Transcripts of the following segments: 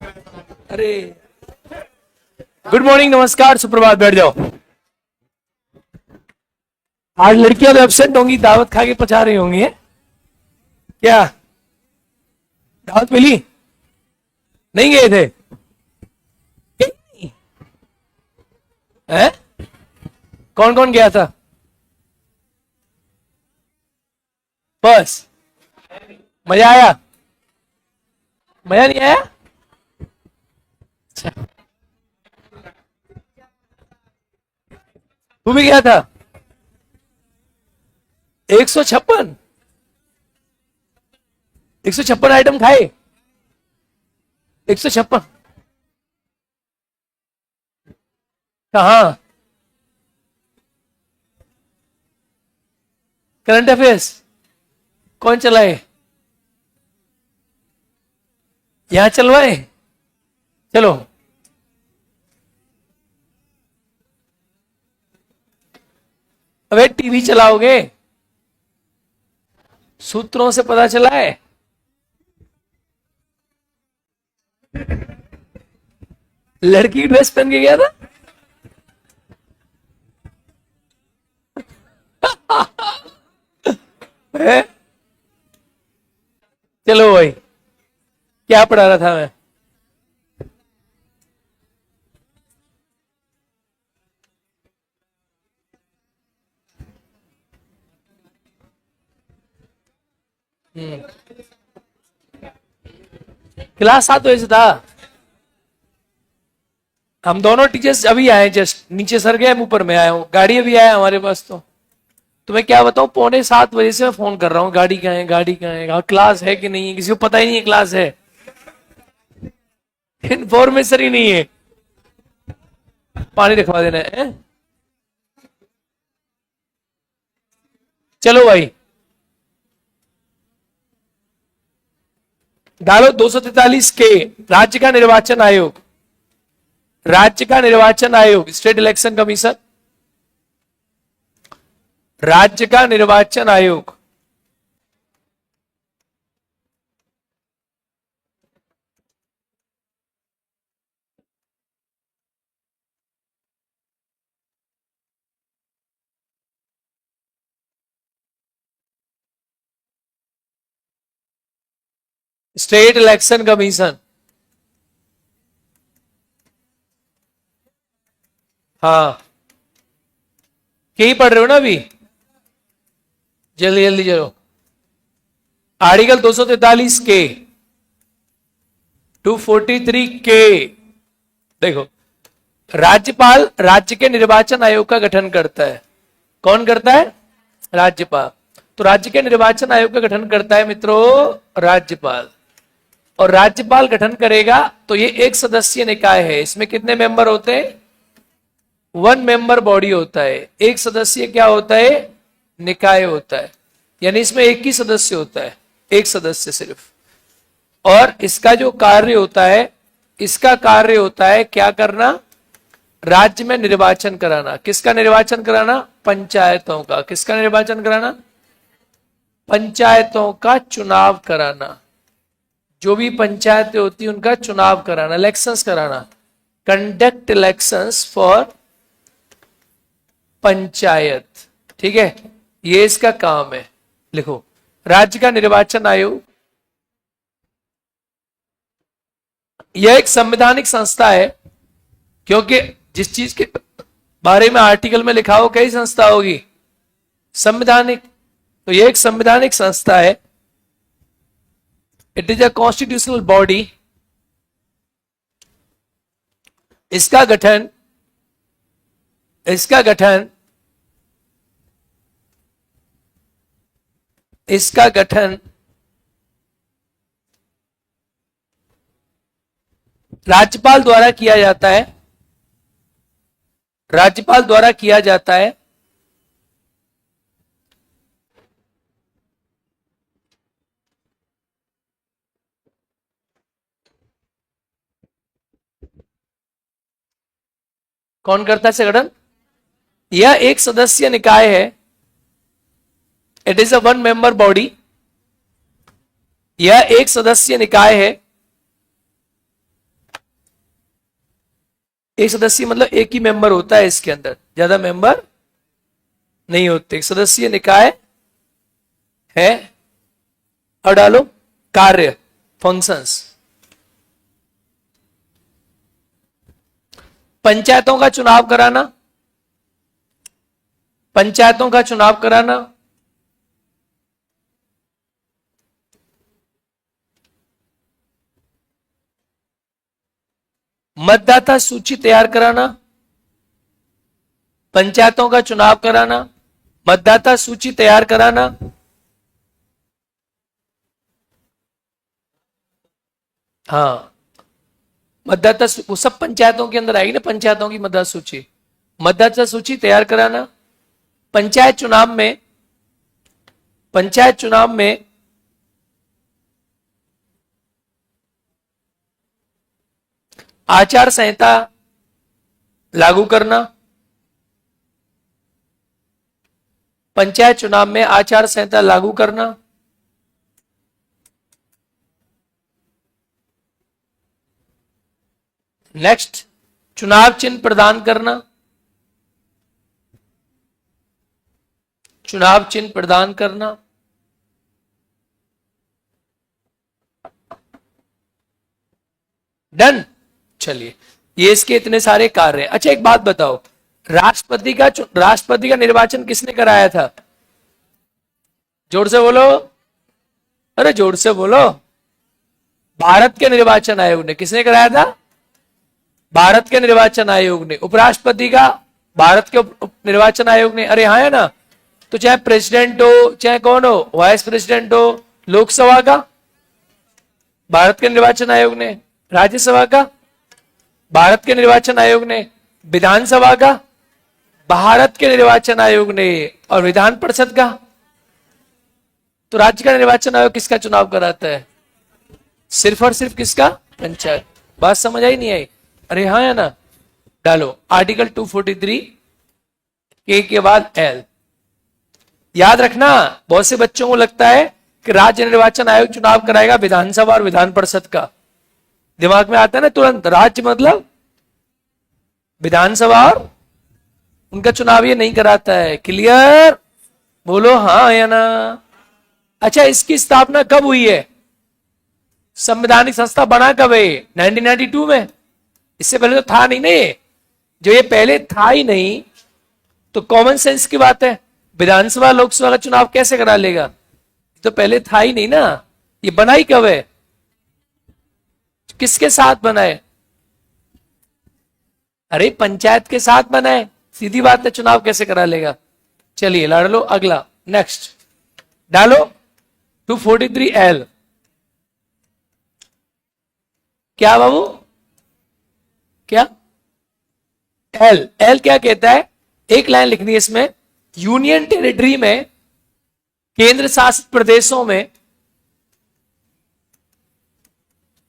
अरे good morning, नमस्कार, सुप्रभात। बैठ जाओ। आज लड़कियां तो एब्सेंट होंगी, दावत खा के पचा रही होंगी है? क्या दावत मिली? नहीं गए थे? हैं? कौन कौन गया था? बस मजा आया? मजा नहीं आया? अच्छा, तू भी गया था? 156? 156 आइटम खाए? 156 कहाँ? करंट अफेयर्स कौन चलाए? यहां चलवाए? चलो। अबे टीवी चलाओगे? सूत्रों से पता चला है। लड़की की ड्रेस पहन के गया था? है? चलो भाई, क्या पढ़ा रहा था मैं? क्लास 7 बजे से था। हम दोनों टीचर्स अभी आए, जस्ट नीचे सर गए, ऊपर में आया हूँ। गाड़ी अभी आया हमारे पास। तो मैं क्या बताऊं, 6:45 से मैं फोन कर रहा हूँ, गाड़ी कहाँ है, गाड़ी कहाँ है, हाँ, क्लास है कि नहीं है, किसी को पता ही नहीं है क्लास है। इन्फॉर्मेशन ही नहीं है। पानी रखवा देना है। चलो भाई, डालो 243 के। राज्य का निर्वाचन आयोग, राज्य का निर्वाचन आयोग, स्टेट इलेक्शन कमीशन, राज्य का निर्वाचन आयोग। State election commission. हाँ, यही पढ़ रहे हो ना अभी? जल्दी जल्दी चलो। आर्टिकल 243 के, 243 के। देखो, राज्यपाल राज्य के निर्वाचन आयोग का गठन करता है। कौन करता है? राज्यपाल। तो राज्य के निर्वाचन आयोग का गठन करता है मित्रों, राज्यपाल। और राज्यपाल गठन करेगा तो ये एक सदस्यीय निकाय है। इसमें कितने मेंबर होते हैं? 1 मेंबर बॉडी होता है। एक सदस्य क्या होता है? निकाय होता है। यानी इसमें एक ही सदस्य होता है, एक सदस्य सिर्फ। और इसका जो कार्य होता है, इसका कार्य होता है क्या करना? राज्य में निर्वाचन कराना। किसका निर्वाचन कराना? पंचायतों का। किसका निर्वाचन कराना? पंचायतों का चुनाव कराना। जो भी पंचायतें होती है उनका चुनाव कराना, इलेक्शंस कराना। Conduct elections for panchayat. ठीक है, ये इसका काम है। लिखो, राज्य का निर्वाचन आयोग यह एक संवैधानिक संस्था है। क्योंकि जिस चीज के बारे में आर्टिकल में लिखा हो, कई संस्था होगी? संवैधानिक। तो यह एक संवैधानिक संस्था है। It is a constitutional body. इसका गठन इसका गठन इसका गठन राज्यपाल द्वारा किया जाता है। राज्यपाल द्वारा किया जाता है। कौन करता है संगठन? यह एक सदस्य निकाय है। It is a 1 member body. यह एक सदस्य निकाय है। एक सदस्य मतलब एक ही मेंबर होता है, इसके अंदर ज्यादा मेंबर नहीं होते। एक सदस्य निकाय है। और डालो कार्य, फंक्शंस। पंचायतों का चुनाव कराना, पंचायतों का चुनाव कराना, मतदाता सूची तैयार कराना, पंचायतों का चुनाव कराना, मतदाता सूची तैयार कराना, हाँ मतदाता वो सब पंचायतों के अंदर आएगी ना, पंचायतों की मतदाता सूची, मतदाता सूची तैयार कराना। पंचायत चुनाव में, पंचायत चुनाव में आचार संहिता लागू करना, पंचायत चुनाव में आचार संहिता लागू करना। नेक्स्ट, चुनाव चिन्ह प्रदान करना, चुनाव चिन्ह प्रदान करना। डन। चलिए, ये इसके इतने सारे कार्य हैं। अच्छा एक बात बताओ, राष्ट्रपति का निर्वाचन किसने कराया था? जोर से बोलो, अरे जोर से बोलो। भारत के निर्वाचन आयोग ने। किसने कराया था? भारत के निर्वाचन आयोग ने। उपराष्ट्रपति का भारत के निर्वाचन आयोग ने। अरे हाँ है ना। तो चाहे प्रेसिडेंट हो, चाहे कौन हो, वाइस प्रेसिडेंट हो, लोकसभा का भारत के निर्वाचन आयोग ने, राज्यसभा का भारत के निर्वाचन आयोग ने, विधानसभा का भारत के निर्वाचन आयोग ने, और विधान परिषद का। तो राज्य का निर्वाचन आयोग किसका चुनाव कराता है? सिर्फ और सिर्फ किसका? पंचायत। बात समझ आई नहीं आई? अरे हाँ है ना। डालो आर्टिकल 243 के बाद एल। याद रखना, बहुत से बच्चों को लगता है कि राज्य निर्वाचन आयोग चुनाव कराएगा विधानसभा और विधान परिषद का। दिमाग में आता है ना तुरंत, राज्य मतलब विधानसभा और उनका चुनाव ये नहीं कराता है। क्लियर? बोलो हाँ या ना। अच्छा, इसकी स्थापना कब हुई है? संवैधानिक संस्था बना कब है? 1992 में। इससे पहले तो था नहीं ना ये। जो ये पहले था ही नहीं तो कॉमन सेंस की बात है, विधानसभा लोकसभा का चुनाव कैसे करा लेगा? तो पहले था ही नहीं ना। ये बना ही कब है? किसके साथ बना है? अरे पंचायत के साथ बना है। सीधी बात है, चुनाव कैसे करा लेगा? चलिए लड़ लो। अगला नेक्स्ट डालो 243L। क्या बाबू? क्या एल? एल क्या कहता है? एक लाइन लिखनी है इसमें। यूनियन टेरिटरी में, केंद्र शासित प्रदेशों में,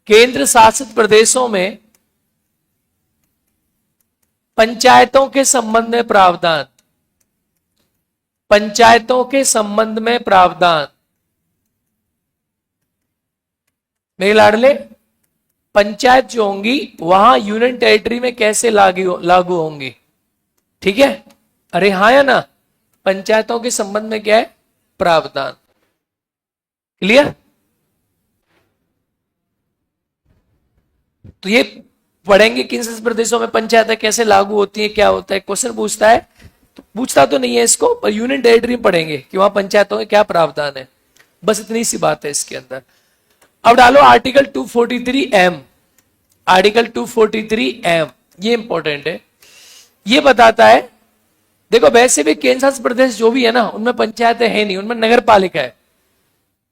केंद्र शासित प्रदेशों में पंचायतों के संबंध में प्रावधान, पंचायतों के संबंध में प्रावधान। मेरे लाडले, पंचायत जो होंगी वहां यूनियन टेरिटरी में कैसे लागू होंगी? ठीक है? अरे हाँ या ना। पंचायतों के संबंध में क्या है? प्रावधान। क्लियर? तो ये पढ़ेंगे किन प्रदेशों में पंचायतें कैसे लागू होती है, क्या होता है। क्वेश्चन पूछता है तो पूछता तो नहीं है इसको, पर यूनियन टेरिटरी में पढ़ेंगे कि वहां पंचायतों में क्या प्रावधान है। बस इतनी सी बात है इसके अंदर। अब डालो आर्टिकल 243M। आर्टिकल 243M ये इंपॉर्टेंट है। ये बताता है, देखो वैसे भी केंद्र शासित प्रदेश जो भी है ना, उनमें पंचायतें है नहीं, उनमें नगर पालिका है,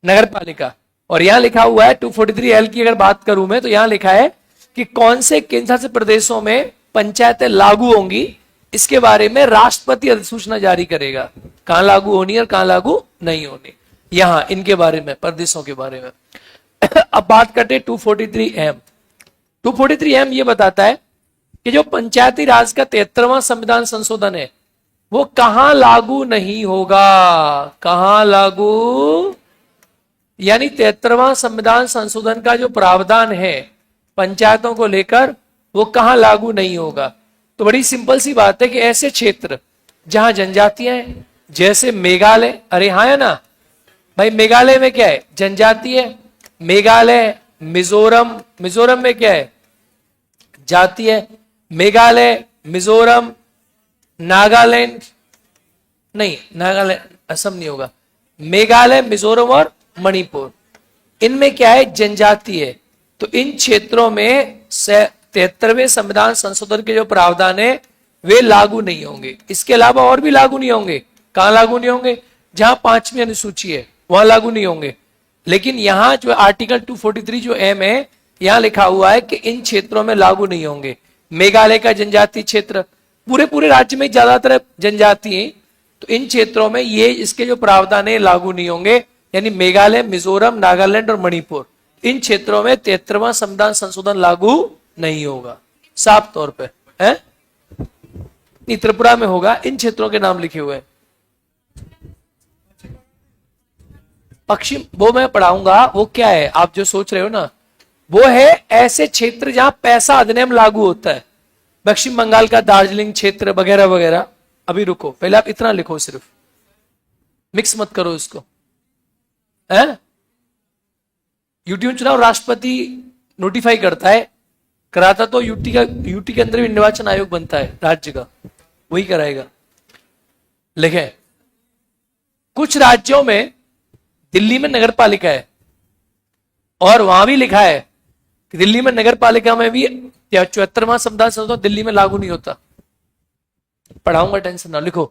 नगर पालिका। और यहां लिखा हुआ है 243L की अगर बात करूं मैं, तो यहां लिखा है कि कौन से केंद्र शासित प्रदेशों में पंचायतें लागू होंगी, इसके बारे में राष्ट्रपति अधिसूचना जारी करेगा। कहां लागू होनी और कहां लागू नहीं होनी, यहां इनके बारे में, प्रदेशों के बारे में। अब बात करते 243M। 243M ये बताता है कि जो पंचायती राज का 73वां संविधान संशोधन है वो कहां लागू नहीं होगा। कहां लागू? यानी 73वां संविधान संशोधन का जो प्रावधान है पंचायतों को लेकर, वो कहां लागू नहीं होगा? तो बड़ी सिंपल सी बात है कि ऐसे क्षेत्र जहां जनजातियां हैं, जैसे मेघालय, अरे हाँ है ना भाई, मेघालय में क्या है? जनजाति है। मेघालय, मिजोरम, मिजोरम में क्या है? जाति है। मेघालय, मिजोरम, नागालैंड, नहीं नागालैंड असम नहीं होगा, मेघालय, मिजोरम और मणिपुर, इनमें क्या है? जनजाति है। तो इन क्षेत्रों में 73वें संविधान संशोधन के जो प्रावधान है वे लागू नहीं होंगे। इसके अलावा और भी लागू नहीं होंगे। कहां लागू नहीं होंगे? जहां 5वीं अनुसूची है वहां लागू नहीं होंगे। लेकिन यहां जो आर्टिकल 243 जो एम है, यहां लिखा हुआ है कि इन क्षेत्रों में लागू नहीं होंगे। मेघालय का जनजाति क्षेत्र, पूरे राज्य में ज्यादातर जनजाति है, तो इन क्षेत्रों में ये इसके जो प्रावधान है लागू नहीं होंगे। यानी मेघालय, मिजोरम, नागालैंड और मणिपुर, इन क्षेत्रों में 73वां संविधान संशोधन लागू नहीं होगा, साफ तौर पे है। नहीं, त्रिपुरा में होगा। इन क्षेत्रों के नाम लिखे हुए हैं। पश्चिम, वो मैं पढ़ाऊंगा। वो क्या है आप जो सोच रहे हो ना, वो है ऐसे क्षेत्र जहां पैसा अधिनियम लागू होता है। पश्चिम बंगाल का दार्जिलिंग क्षेत्र वगैरह वगैरह। अभी रुको, पहले आप इतना लिखो, सिर्फ मिक्स मत करो इसको, है। यूटी चुनाव राष्ट्रपति नोटिफाई करता है, कराता तो यूटी के अंदर भी निर्वाचन आयोग बनता है राज्य का, वही कराएगा। लिखे, कुछ राज्यों में, दिल्ली में नगर पालिका है और वहां भी लिखा है कि दिल्ली में नगर पालिका में भी 74वां संविधान संशोधन दिल्ली में लागू नहीं होता। पढ़ाऊंगा, टेंशन ना। लिखो,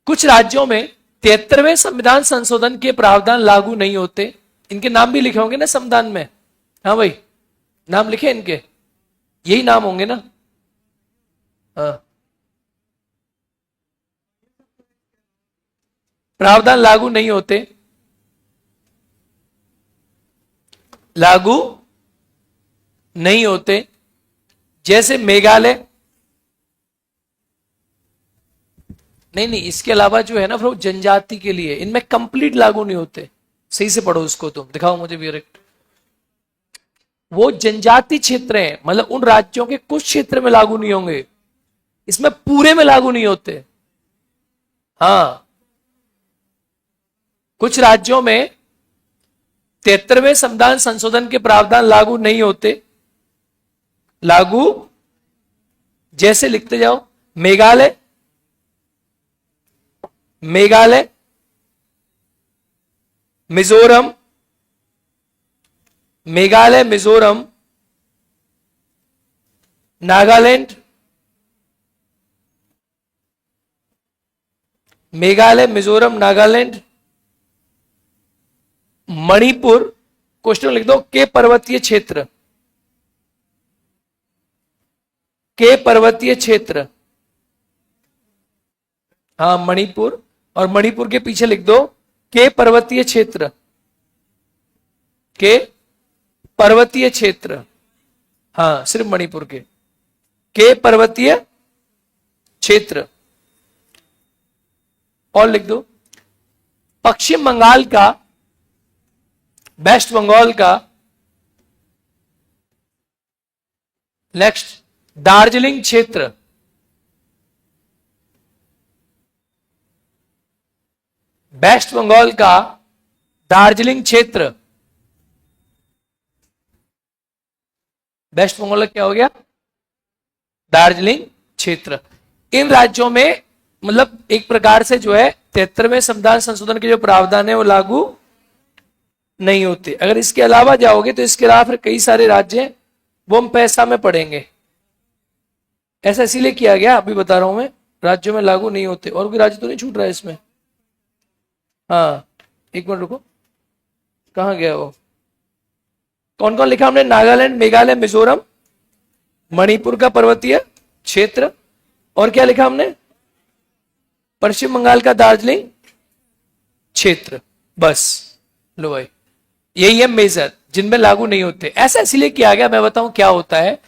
कुछ राज्यों में 73वें संविधान संशोधन के प्रावधान लागू नहीं होते। इनके नाम भी लिखे होंगे ना संविधान में? हाँ भाई, नाम लिखे इनके, यही नाम होंगे ना? हाँ, प्रावधान लागू नहीं होते, लागू नहीं होते। जैसे मेघालय, नहीं, इसके अलावा जो है ना फिर जनजाति के लिए, इनमें कंप्लीट लागू नहीं होते। सही से पढ़ो उसको, तुम दिखाओ मुझे डायरेक्ट। वो जनजाति क्षेत्र हैं, मतलब उन राज्यों के कुछ क्षेत्र में लागू नहीं होंगे, इसमें पूरे में लागू नहीं होते। हाँ, कुछ राज्यों में 73वें संविधान संशोधन के प्रावधान लागू नहीं होते। लागू, जैसे लिखते जाओ, मेघालय, मेघालय, मिजोरम, मेघालय, मिजोरम, नागालैंड, मेघालय, मिजोरम, नागालैंड, मणिपुर, क्वेश्चन लिख दो, के पर्वतीय क्षेत्र, के पर्वतीय क्षेत्र। हाँ, मणिपुर, और मणिपुर के पीछे लिख दो के पर्वतीय क्षेत्र, के पर्वतीय क्षेत्र। हाँ, सिर्फ मणिपुर के पर्वतीय क्षेत्र। और लिख दो, पश्चिम बंगाल का, वेस्ट बंगाल का, नेक्स्ट दार्जिलिंग क्षेत्र, वेस्ट बंगाल का दार्जिलिंग क्षेत्र। वेस्ट बंगाल का क्या हो गया? दार्जिलिंग क्षेत्र। इन राज्यों में मतलब एक प्रकार से जो है 73वें संविधान संशोधन के जो प्रावधान है वो लागू नहीं होते। अगर इसके अलावा जाओगे तो इसके अलावा फिर कई सारे राज्य हैं, वो हम पैसा में पढ़ेंगे। ऐसा इसीलिए किया गया, अभी बता रहा हूं मैं, राज्यों में लागू नहीं होते। और कोई राज्य तो नहीं छूट रहा है इसमें? हाँ, एक मिनट रुको, कहां गया वो? कौन कौन लिखा हमने? नागालैंड, मेघालय, मिजोरम, मणिपुर का पर्वतीय क्षेत्र, और क्या लिखा हमने? पश्चिम बंगाल का दार्जिलिंग क्षेत्र। बस लो भाई, यही है मेजर जिनमें लागू नहीं होते। ऐसा इसलिए किया गया, मैं बताऊं क्या होता है।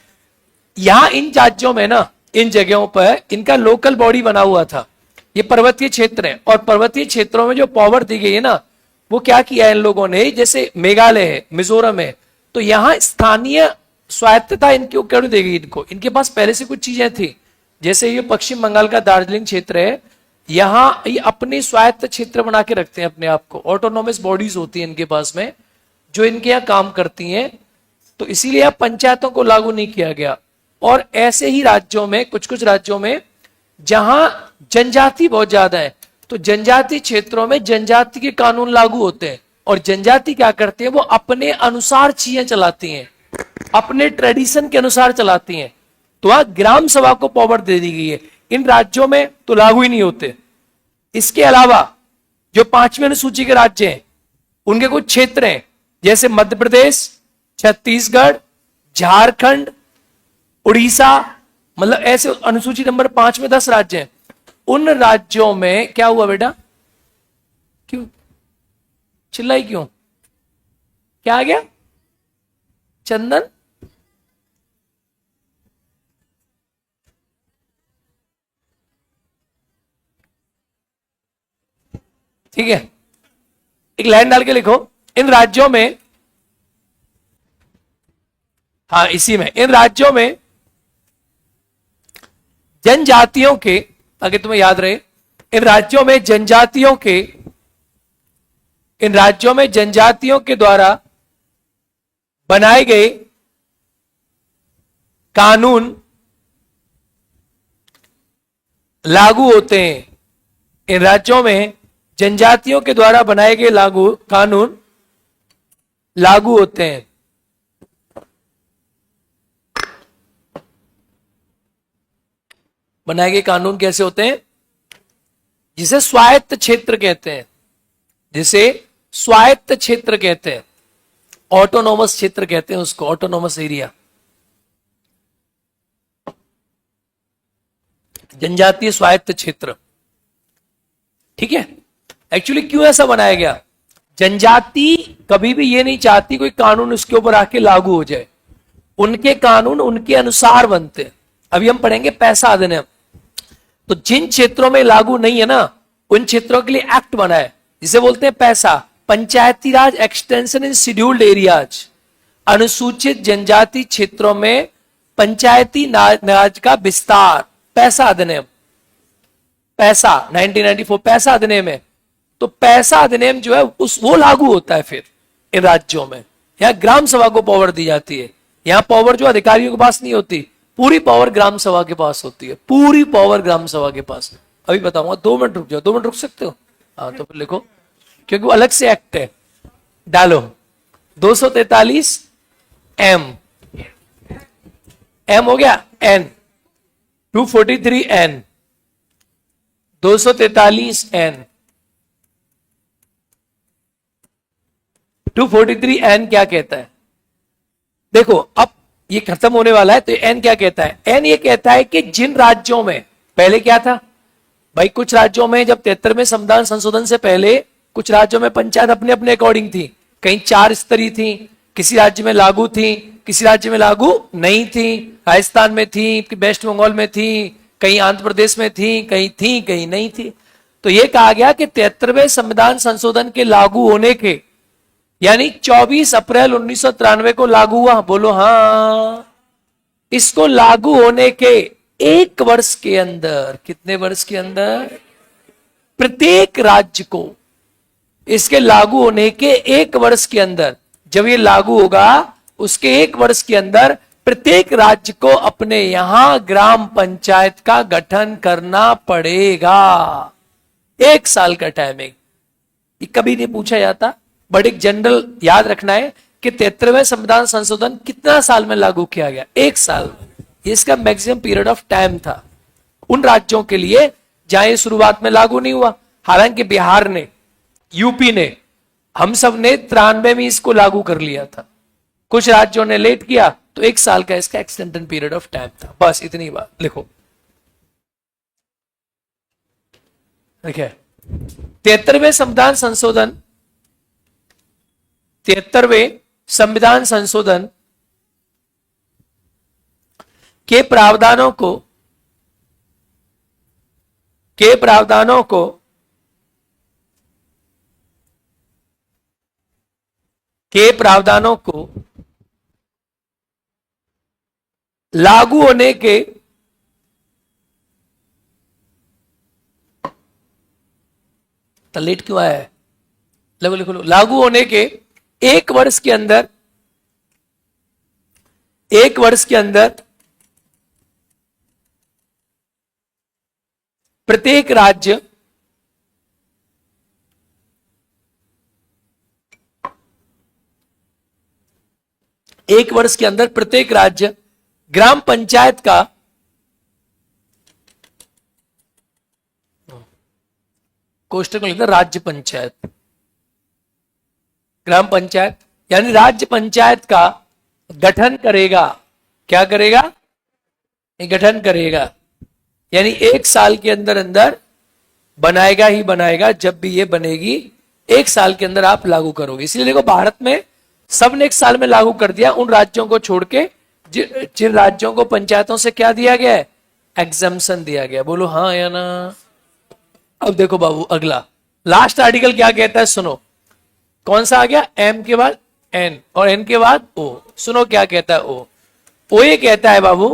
यहां इन राज्यों में ना, इन जगहों पर इनका लोकल बॉडी बना हुआ था। ये पर्वतीय क्षेत्र है और पर्वतीय क्षेत्रों में जो पावर दी गई है ना, वो क्या किया है इन लोगों ने, जैसे मेघालय है, मिजोरम है, तो यहां स्थानीय स्वायत्तता इनको क्यों देगी? इनको, इनके पास पहले से कुछ चीजें थी। जैसे ये पश्चिम बंगाल का दार्जिलिंग क्षेत्र है, यहां ये अपनी स्वायत्त क्षेत्र बना के रखते हैं अपने आप को, ऑटोनोमस बॉडीज होती है इनके पास में जो इनके यहाँ काम करती हैं, तो इसीलिए अब पंचायतों को लागू नहीं किया गया। और ऐसे ही राज्यों में, कुछ कुछ राज्यों में जहां जनजाति बहुत ज्यादा है, तो जनजाति क्षेत्रों में जनजाति के कानून लागू होते हैं, और जनजाति क्या करते हैं, वो अपने अनुसार चीजें चलाती हैं, अपने ट्रेडिशन के अनुसार चलाती हैं। तो वहां ग्राम सभा को पावर दे दी गई है, इन राज्यों में तो लागू ही नहीं होते। इसके अलावा जो 5वीं अनुसूची के राज्य हैं, उनके कुछ क्षेत्र हैं, जैसे मध्य प्रदेश, छत्तीसगढ़, झारखंड, उड़ीसा, मतलब ऐसे अनुसूची नंबर 5 में 10 राज्य हैं। उन राज्यों में क्या हुआ बेटा? क्यों चिल्लाई क्यों? क्या आ गया? चंदन, ठीक है, एक लाइन डाल के लिखो, इन राज्यों में, हाँ इसी में, इन राज्यों में जनजातियों के, अगर तुम्हें याद रहे, इन राज्यों में जनजातियों के, इन राज्यों में जनजातियों के द्वारा बनाए गए कानून लागू होते हैं। इन राज्यों में जनजातियों के द्वारा बनाए गए कानून लागू होते हैं। बनाए गए कानून कैसे होते हैं? जिसे स्वायत्त क्षेत्र कहते हैं, जिसे स्वायत्त क्षेत्र कहते हैं, ऑटोनोमस क्षेत्र कहते हैं उसको, ऑटोनोमस एरिया। जनजातीय स्वायत्त क्षेत्र, ठीक है। एक्चुअली क्यों ऐसा बनाया गया? जनजाति कभी भी ये नहीं चाहती कोई कानून उसके ऊपर आके लागू हो जाए, उनके कानून उनके अनुसार बनते हैं। अभी हम पढ़ेंगे पैसा अधिनियम, तो जिन क्षेत्रों में लागू नहीं है ना, उन क्षेत्रों के लिए एक्ट बना है, जिसे बोलते हैं पैसा, पंचायती Raj extension in scheduled areas. अनुसूचित जनजाति क्षेत्रों में पंचायती राज का विस्तार, पैसा अधिनियम, पैसा 1994 पैसा अधिनियम है। तो पैसा अधिनियम जो है वो लागू होता है फिर इन राज्यों में। यहां ग्राम सभा को पावर दी जाती है, यहां पावर जो अधिकारियों के पास नहीं होती, पूरी पावर ग्राम सभा के पास होती है, पूरी पावर ग्राम सभा के पास। अभी बताऊंगा, 2 मिनट रुक जाओ, 2 मिनट रुक सकते हो? हाँ तो फिर लिखो, क्योंकि वो अलग से एक्ट है। डालो 243 एम, एम हो गया एन, 243 एन, 243 एन, 243 एन क्या कहता है? देखो अब ये खत्म होने वाला है, तो एन क्या कहता है? एन ये कहता है कि जिन राज्यों में, पहले क्या था भाई, कुछ राज्यों में जब 73वें संविधान संशोधन से पहले कुछ राज्यों में पंचायत अपने अपने अकॉर्डिंग थी, कहीं 4 स्तरीय थी, किसी राज्य में लागू थी, किसी राज्य में लागू नहीं थी, राजस्थान में थी, वेस्ट बंगाल में थी, कहीं आंध्र प्रदेश में थी, कहीं नहीं थी। तो यह कहा गया कि 73वें संविधान संशोधन के लागू होने के, यानी 24 अप्रैल 1993 को लागू हुआ, बोलो हाँ, इसको लागू होने के 1 वर्ष के अंदर, कितने वर्ष के अंदर? प्रत्येक राज्य को इसके लागू होने के 1 वर्ष के अंदर, जब ये लागू होगा उसके 1 वर्ष के अंदर प्रत्येक राज्य को अपने यहां ग्राम पंचायत का गठन करना पड़ेगा। 1 साल का टाइमिंग, ये कभी नहीं पूछा जाता, बट एक जनरल याद रखना है कि 73वें संविधान संशोधन कितना साल में लागू किया गया? 1 साल। इसका मैक्सिमम पीरियड ऑफ टाइम था उन राज्यों के लिए जहां ये शुरुआत में लागू नहीं हुआ। हालांकि बिहार ने, यूपी ने, हम सब ने 93 में इसको लागू कर लिया था, कुछ राज्यों ने लेट किया, तो 1 साल का इसका एक्सटेंडेड पीरियड ऑफ टाइम था। बस इतनी बात लिखो। देखिए 73वें संविधान संशोधन, 73वें संविधान संशोधन के प्रावधानों को लागू होने के तो लेट क्यों आया है? लिखो लिखो लो। लागू होने के एक वर्ष के अंदर, एक वर्ष के अंदर प्रत्येक राज्य एक वर्ष के अंदर प्रत्येक राज्य ग्राम पंचायत का कोष्टक में लिखता राज्य पंचायत, ग्राम पंचायत यानी राज्य पंचायत का गठन करेगा। क्या करेगा? ये गठन करेगा, यानी एक साल के अंदर अंदर बनाएगा ही बनाएगा। जब भी ये बनेगी एक साल के अंदर आप लागू करोगे। इसलिए देखो भारत में सबने एक साल में लागू कर दिया, उन राज्यों को छोड़ के जिन राज्यों को पंचायतों से क्या दिया गया है? एग्जम्पशन दिया गया। बोलो हाँ या ना। अब देखो बाबू अगला लास्ट आर्टिकल क्या कहता है, सुनो। कौन सा आ गया? एम के बाद एन और एन के बाद ओ। सुनो क्या कहता है ओ। ओ ये कहता है बाबू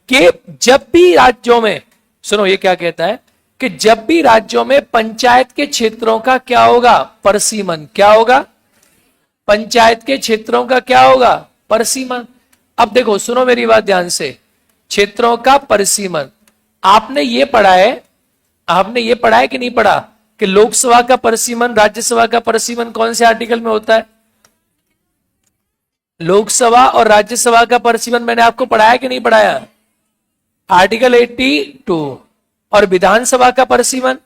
कि जब भी राज्यों में, सुनो ये क्या कहता है कि जब भी राज्यों में पंचायत के क्षेत्रों का क्या होगा? परिसीमन। क्या होगा? पंचायत के क्षेत्रों का क्या होगा? परिसीमन। अब देखो सुनो मेरी बात ध्यान से, क्षेत्रों का परिसीमन। आपने ये पढ़ा है, आपने ये पढ़ा है कि नहीं पढ़ा कि लोकसभा का परिसीमन, राज्यसभा का परिसीमन कौन से आर्टिकल में होता है? लोकसभा और राज्यसभा का परिसीमन मैंने आपको पढ़ाया कि नहीं पढ़ाया? आर्टिकल 82। और विधानसभा का परिसीमन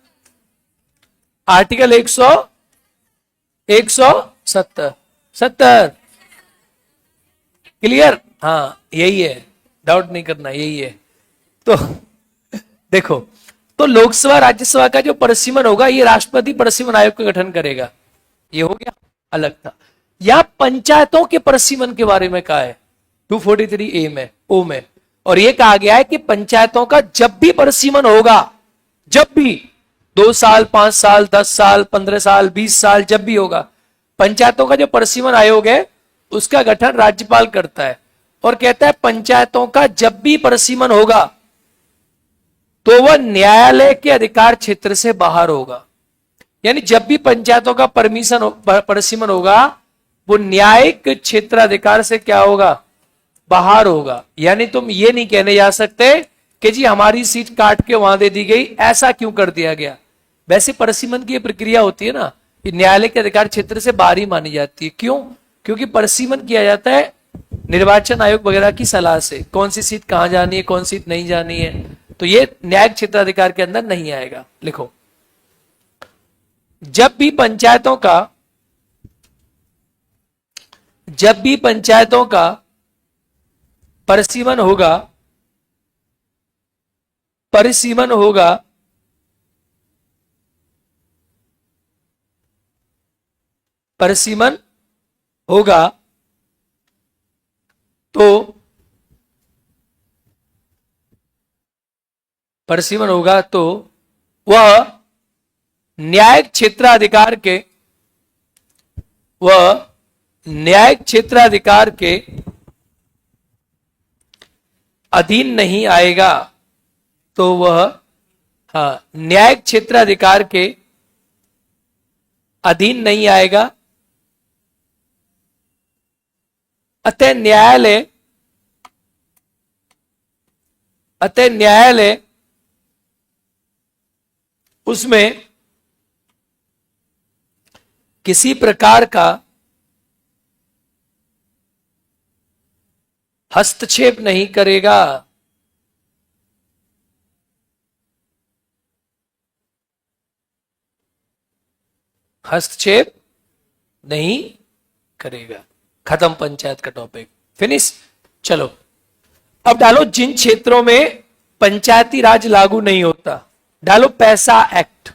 आर्टिकल 170। क्लियर? हाँ यही है, डाउट नहीं करना, यही है। तो देखो, तो लोकसभा राज्यसभा का जो परिसीमन होगा ये राष्ट्रपति परिसीमन आयोग का गठन करेगा। ये हो गया, अलग था। या पंचायतों के परिसीमन के बारे में कहा है 243 ए में, ओ में। और ये कहा गया है कि पंचायतों का जब भी परिसीमन होगा, जब भी 2 साल, 5 साल, 10 साल, 15 साल, 20 साल, जब भी होगा, पंचायतों का जो परिसीमन आयोग है उसका गठन राज्यपाल करता है। और कहता है पंचायतों का जब भी परिसीमन होगा तो वह न्यायालय के अधिकार क्षेत्र से बाहर होगा। यानी जब भी पंचायतों का परिसीमन होगा वो न्यायिक क्षेत्राधिकार से क्या होगा? बाहर होगा। यानी तुम ये नहीं कहने जा सकते कि जी हमारी सीट काट के वहां दे दी गई, ऐसा क्यों कर दिया गया। वैसे परिसीमन की प्रक्रिया होती है ना, कि न्यायालय के अधिकार क्षेत्र से बाहर ही मानी जाती है। क्यों? क्योंकि परिसीमन किया जाता है निर्वाचन आयोग वगैरह की सलाह से, कौन सी सीट कहां जानी है, कौन सीट नहीं जानी है। तो ये न्यायिक क्षेत्राधिकार के अंदर नहीं आएगा। लिखो, जब भी पंचायतों का परिसीमन होगा, तो वह न्यायिक क्षेत्राधिकार के अधीन नहीं आएगा। तो वह न्यायिक क्षेत्राधिकार के अधीन नहीं आएगा। अतः न्यायालय उसमें किसी प्रकार का हस्तक्षेप नहीं करेगा। हस्तक्षेप नहीं करेगा। खत्म पंचायत का टॉपिक, फिनिश। चलो अब डालो जिन क्षेत्रों में पंचायती राज लागू नहीं होता, डालो PESA act.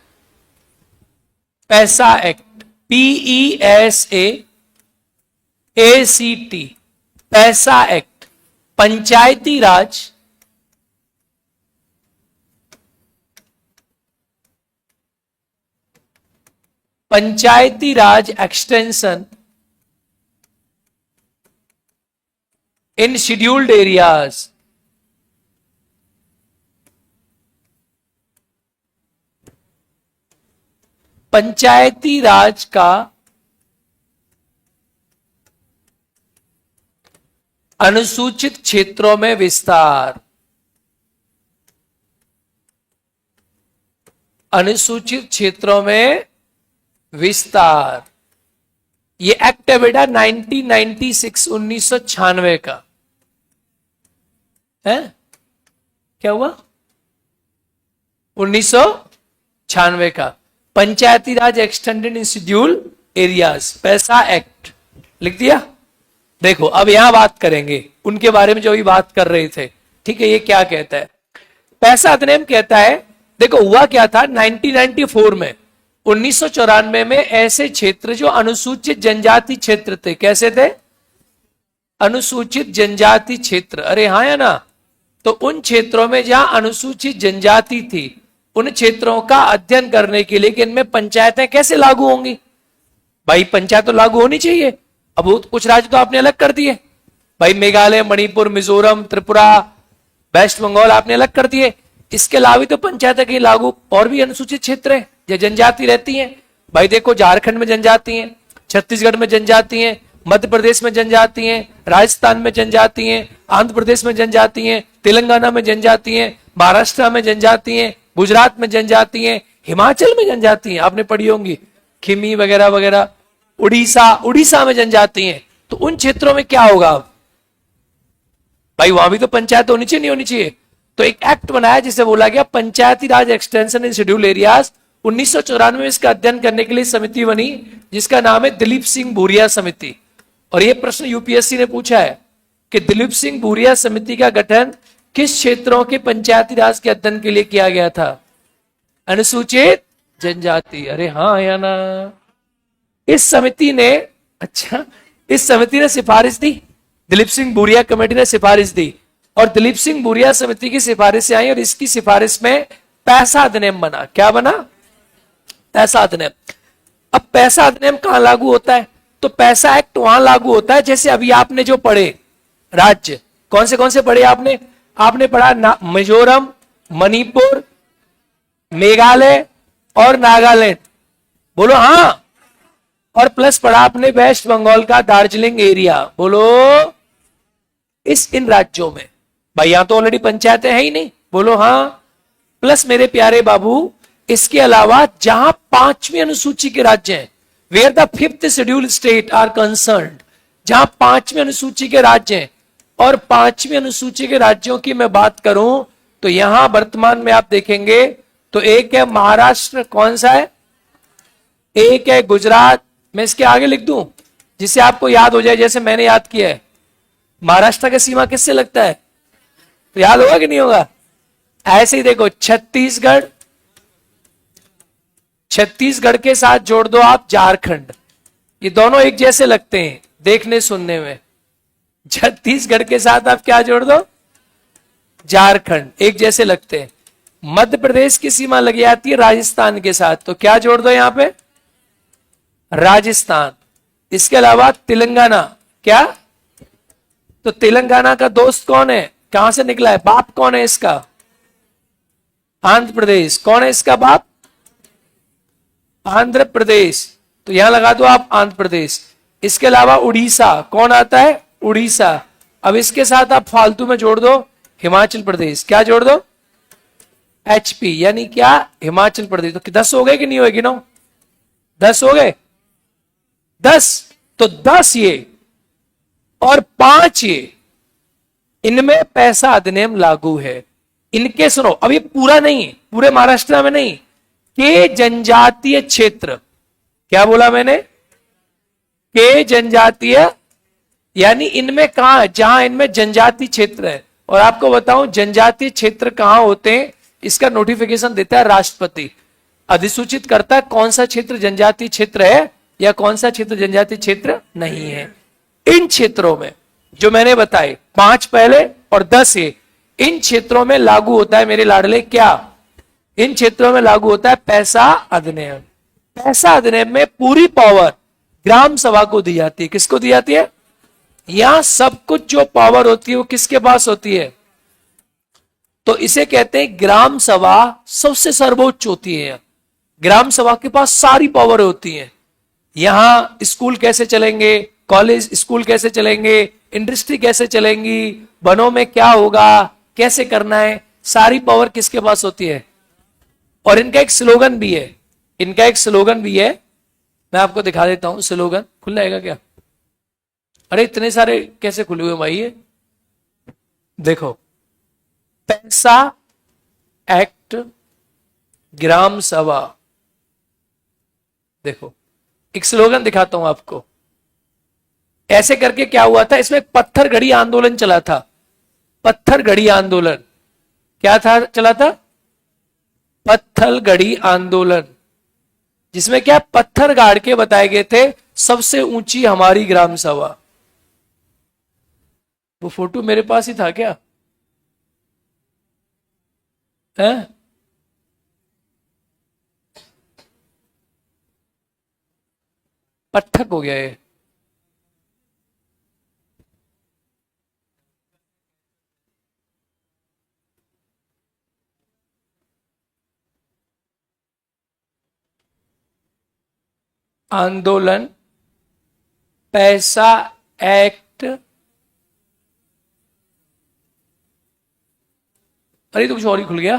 PESAACT, PESA act. Panchayati Raj extension in scheduled areas. Panchayati Raj का अनुसूचित क्षेत्रों में विस्तार। अनुसूचित क्षेत्रों में विस्तार, ये एक्ट है बेटा 1996 1996 का है। क्या हुआ? 1996 का पंचायती राज एक्सटेंडेड इन शेड्यूल एरियाज, पैसा एक्ट लिख दिया। देखो अब यहां बात करेंगे उनके बारे में जो भी बात कर रहे थे, ठीक है। ये क्या कहता है? पैसा अधिनियम कहता है, देखो हुआ क्या था 1994 में, 1994 में ऐसे क्षेत्र जो अनुसूचित जनजाति क्षेत्र थे, कैसे थे? अनुसूचित जनजाति क्षेत्र, अरे हाँ या ना? तो उन क्षेत्रों में जहां अनुसूचित जनजाति थी, उन क्षेत्रों का अध्ययन करने के लिए कि इनमें पंचायतें कैसे लागू होंगी। भाई पंचायत तो लागू होनी चाहिए। अब वो कुछ राज्य तो आपने अलग कर दिए भाई, मेघालय, मणिपुर, मिजोरम, त्रिपुरा, वेस्ट बंगाल आपने अलग कर दिए। इसके अलावा तो पंचायत के लागू और भी अनुसूचित क्षेत्र है या जनजाति रहती हैं। भाई देखो झारखंड में जनजाति हैं, छत्तीसगढ़ में जनजाति हैं, मध्य प्रदेश में जनजाति हैं, राजस्थान में जनजाति हैं, आंध्र प्रदेश में जनजाति हैं, तेलंगाना में जनजाति हैं, महाराष्ट्र में जनजाति हैं, गुजरात में जनजाति हैं, हिमाचल में जनजाति हैं, आपने पढ़ी होंगी खिमी वगैरह वगैरह, उड़ीसा में जनजाति हैं। तो उन क्षेत्रों में क्या होगा? भाई वहां भी तो पंचायत होनी चाहिए, नहीं होनी चाहिए? तो एक एक्ट बनाया जिसे बोला गया पंचायती राज एक्सटेंशन इन शेड्यूल एरियाज। 1994 में इसका अध्ययन करने के लिए समिति बनी जिसका नाम है दिलीप सिंह भूरिया समिति। और यह प्रश्न यूपीएससी ने पूछा है कि दिलीप सिंह भूरिया समिति का गठन किस क्षेत्रों के पंचायती राज के अध्ययन के लिए किया गया था? अनुसूचित जनजाति, अरे हाँ या ना? इस समिति ने, अच्छा, इस समिति ने सिफारिश दी, दिलीप सिंह भूरिया कमेटी ने सिफारिश दी और दिलीप सिंह भूरिया समिति की सिफारिश से आई और इसकी सिफारिश में पैसा अधिनियम बना। क्या बना? पैसा अधिनियम। अब पैसा अधिनियम कहां लागू होता है? तो पैसा एक्ट वहां लागू होता है जैसे अभी आपने जो पढ़े राज्य, कौन से पढ़े आपने? आपने पढ़ा मिजोरम, मणिपुर, मेघालय और नागालैंड, बोलो हाँ। और प्लस पढ़ा आपने वेस्ट बंगाल का दार्जिलिंग एरिया, बोलो। इन राज्यों में भाई यहां तो ऑलरेडी पंचायतें हैं ही नहीं, बोलो हाँ। प्लस मेरे प्यारे बाबू, इसके अलावा जहां 5वीं अनुसूची के राज्य हैं, where the 5th schedule state are concerned, जहां 5वीं अनुसूची के राज्य हैं, और 5वीं अनुसूची के राज्यों की मैं बात करूं तो यहां वर्तमान में आप देखेंगे तो एक है महाराष्ट्र, कौन सा है? एक है गुजरात, मैं इसके आगे लिख दूं जिससे आपको याद हो जाए, जैसे मैंने याद किया है। महाराष्ट्र का सीमा किससे लगता है? तो याद होगा कि नहीं होगा? ऐसे ही देखो छत्तीसगढ़, छत्तीसगढ़ के साथ जोड़ दो आप झारखंड, ये दोनों एक जैसे लगते हैं देखने सुनने में। छत्तीसगढ़ के साथ आप क्या जोड़ दो? झारखंड, एक जैसे लगते हैं। मध्य प्रदेश की सीमा लगी आती है राजस्थान के साथ, तो क्या जोड़ दो यहां पे? राजस्थान। इसके अलावा तेलंगाना, क्या? तो तेलंगाना का दोस्त कौन है? कहां से निकला है? बाप कौन है इसका? आंध्र प्रदेश। कौन है इसका बाप? आंध्र प्रदेश, तो यहां लगा दो आप आंध्र प्रदेश। इसके अलावा उड़ीसा, कौन आता है? उड़ीसा। अब इसके साथ आप फालतू में जोड़ दो हिमाचल प्रदेश, क्या जोड़ दो? HP, यानी क्या? हिमाचल प्रदेश। तो 10 हो गए कि नहीं होगी? 10 हो गए। 10, तो 10 ये और 5 ये, इनमें पैसा अधिनियम लागू है। इनके सुनो, अब ये पूरा नहीं, पूरे महाराष्ट्र में नहीं, के जनजातीय क्षेत्र, क्या बोला मैंने? के जनजातीय, यानी इनमें कहां है? जहां इनमें जनजाति क्षेत्र है। और आपको बताऊं जनजातीय क्षेत्र कहां होते हैं, इसका नोटिफिकेशन देता है राष्ट्रपति, अधिसूचित करता है कौन सा क्षेत्र जनजातीय क्षेत्र है या कौन सा क्षेत्र जनजातीय क्षेत्र नहीं है। इन क्षेत्रों में जो मैंने बताए 5 पहले और 10 ये, इन क्षेत्रों में लागू होता है मेरे लाडले, क्या? इन क्षेत्रों में लागू होता है पैसा अधिनियम। पैसा अधिनियम में पूरी पावर ग्राम सभा को दी जाती है। किसको दी जाती है? यहां सब कुछ जो पावर होती है वो किसके पास होती है? तो इसे कहते हैं ग्राम सभा सबसे सर्वोच्च होती है। ग्राम सभा के पास सारी पावर होती है। यहां स्कूल कैसे चलेंगे, कॉलेज स्कूल कैसे चलेंगे, इंडस्ट्री कैसे चलेंगी, वनों में क्या होगा, कैसे करना है, सारी पावर किसके पास होती है? और इनका एक स्लोगन भी है, इनका एक स्लोगन भी है, मैं आपको दिखा देता हूं स्लोगन। खुल जाएगा क्या? अरे इतने सारे कैसे खुले हुए भाई ये? देखो, पैसा एक्ट ग्राम सभा। देखो एक स्लोगन दिखाता हूं आपको। ऐसे करके क्या हुआ था, इसमें पत्थर घड़ी आंदोलन चला था। पत्थर घड़ी आंदोलन क्या था, चला था? पत्थर घड़ी आंदोलन, जिसमें क्या पत्थर गाड़ के बताए गए थे सबसे ऊंची हमारी ग्राम सभा। वो फोटो मेरे पास ही था क्या है? पत्थर हो गया ये। आंदोलन पैसा एक्ट। अरे तो कुछ और ही खुल गया।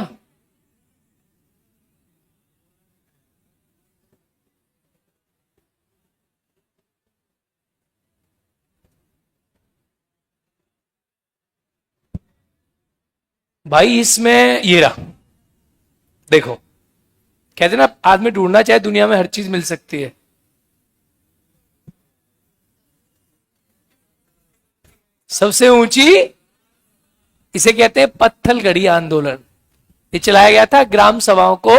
भाई इसमें ये रहा, देखो कहते ना आदमी ढूंढना चाहे दुनिया में हर चीज मिल सकती है। सबसे ऊंची, इसे कहते हैं पत्थर घड़ी आंदोलन। ये चलाया गया था ग्राम सभाओं को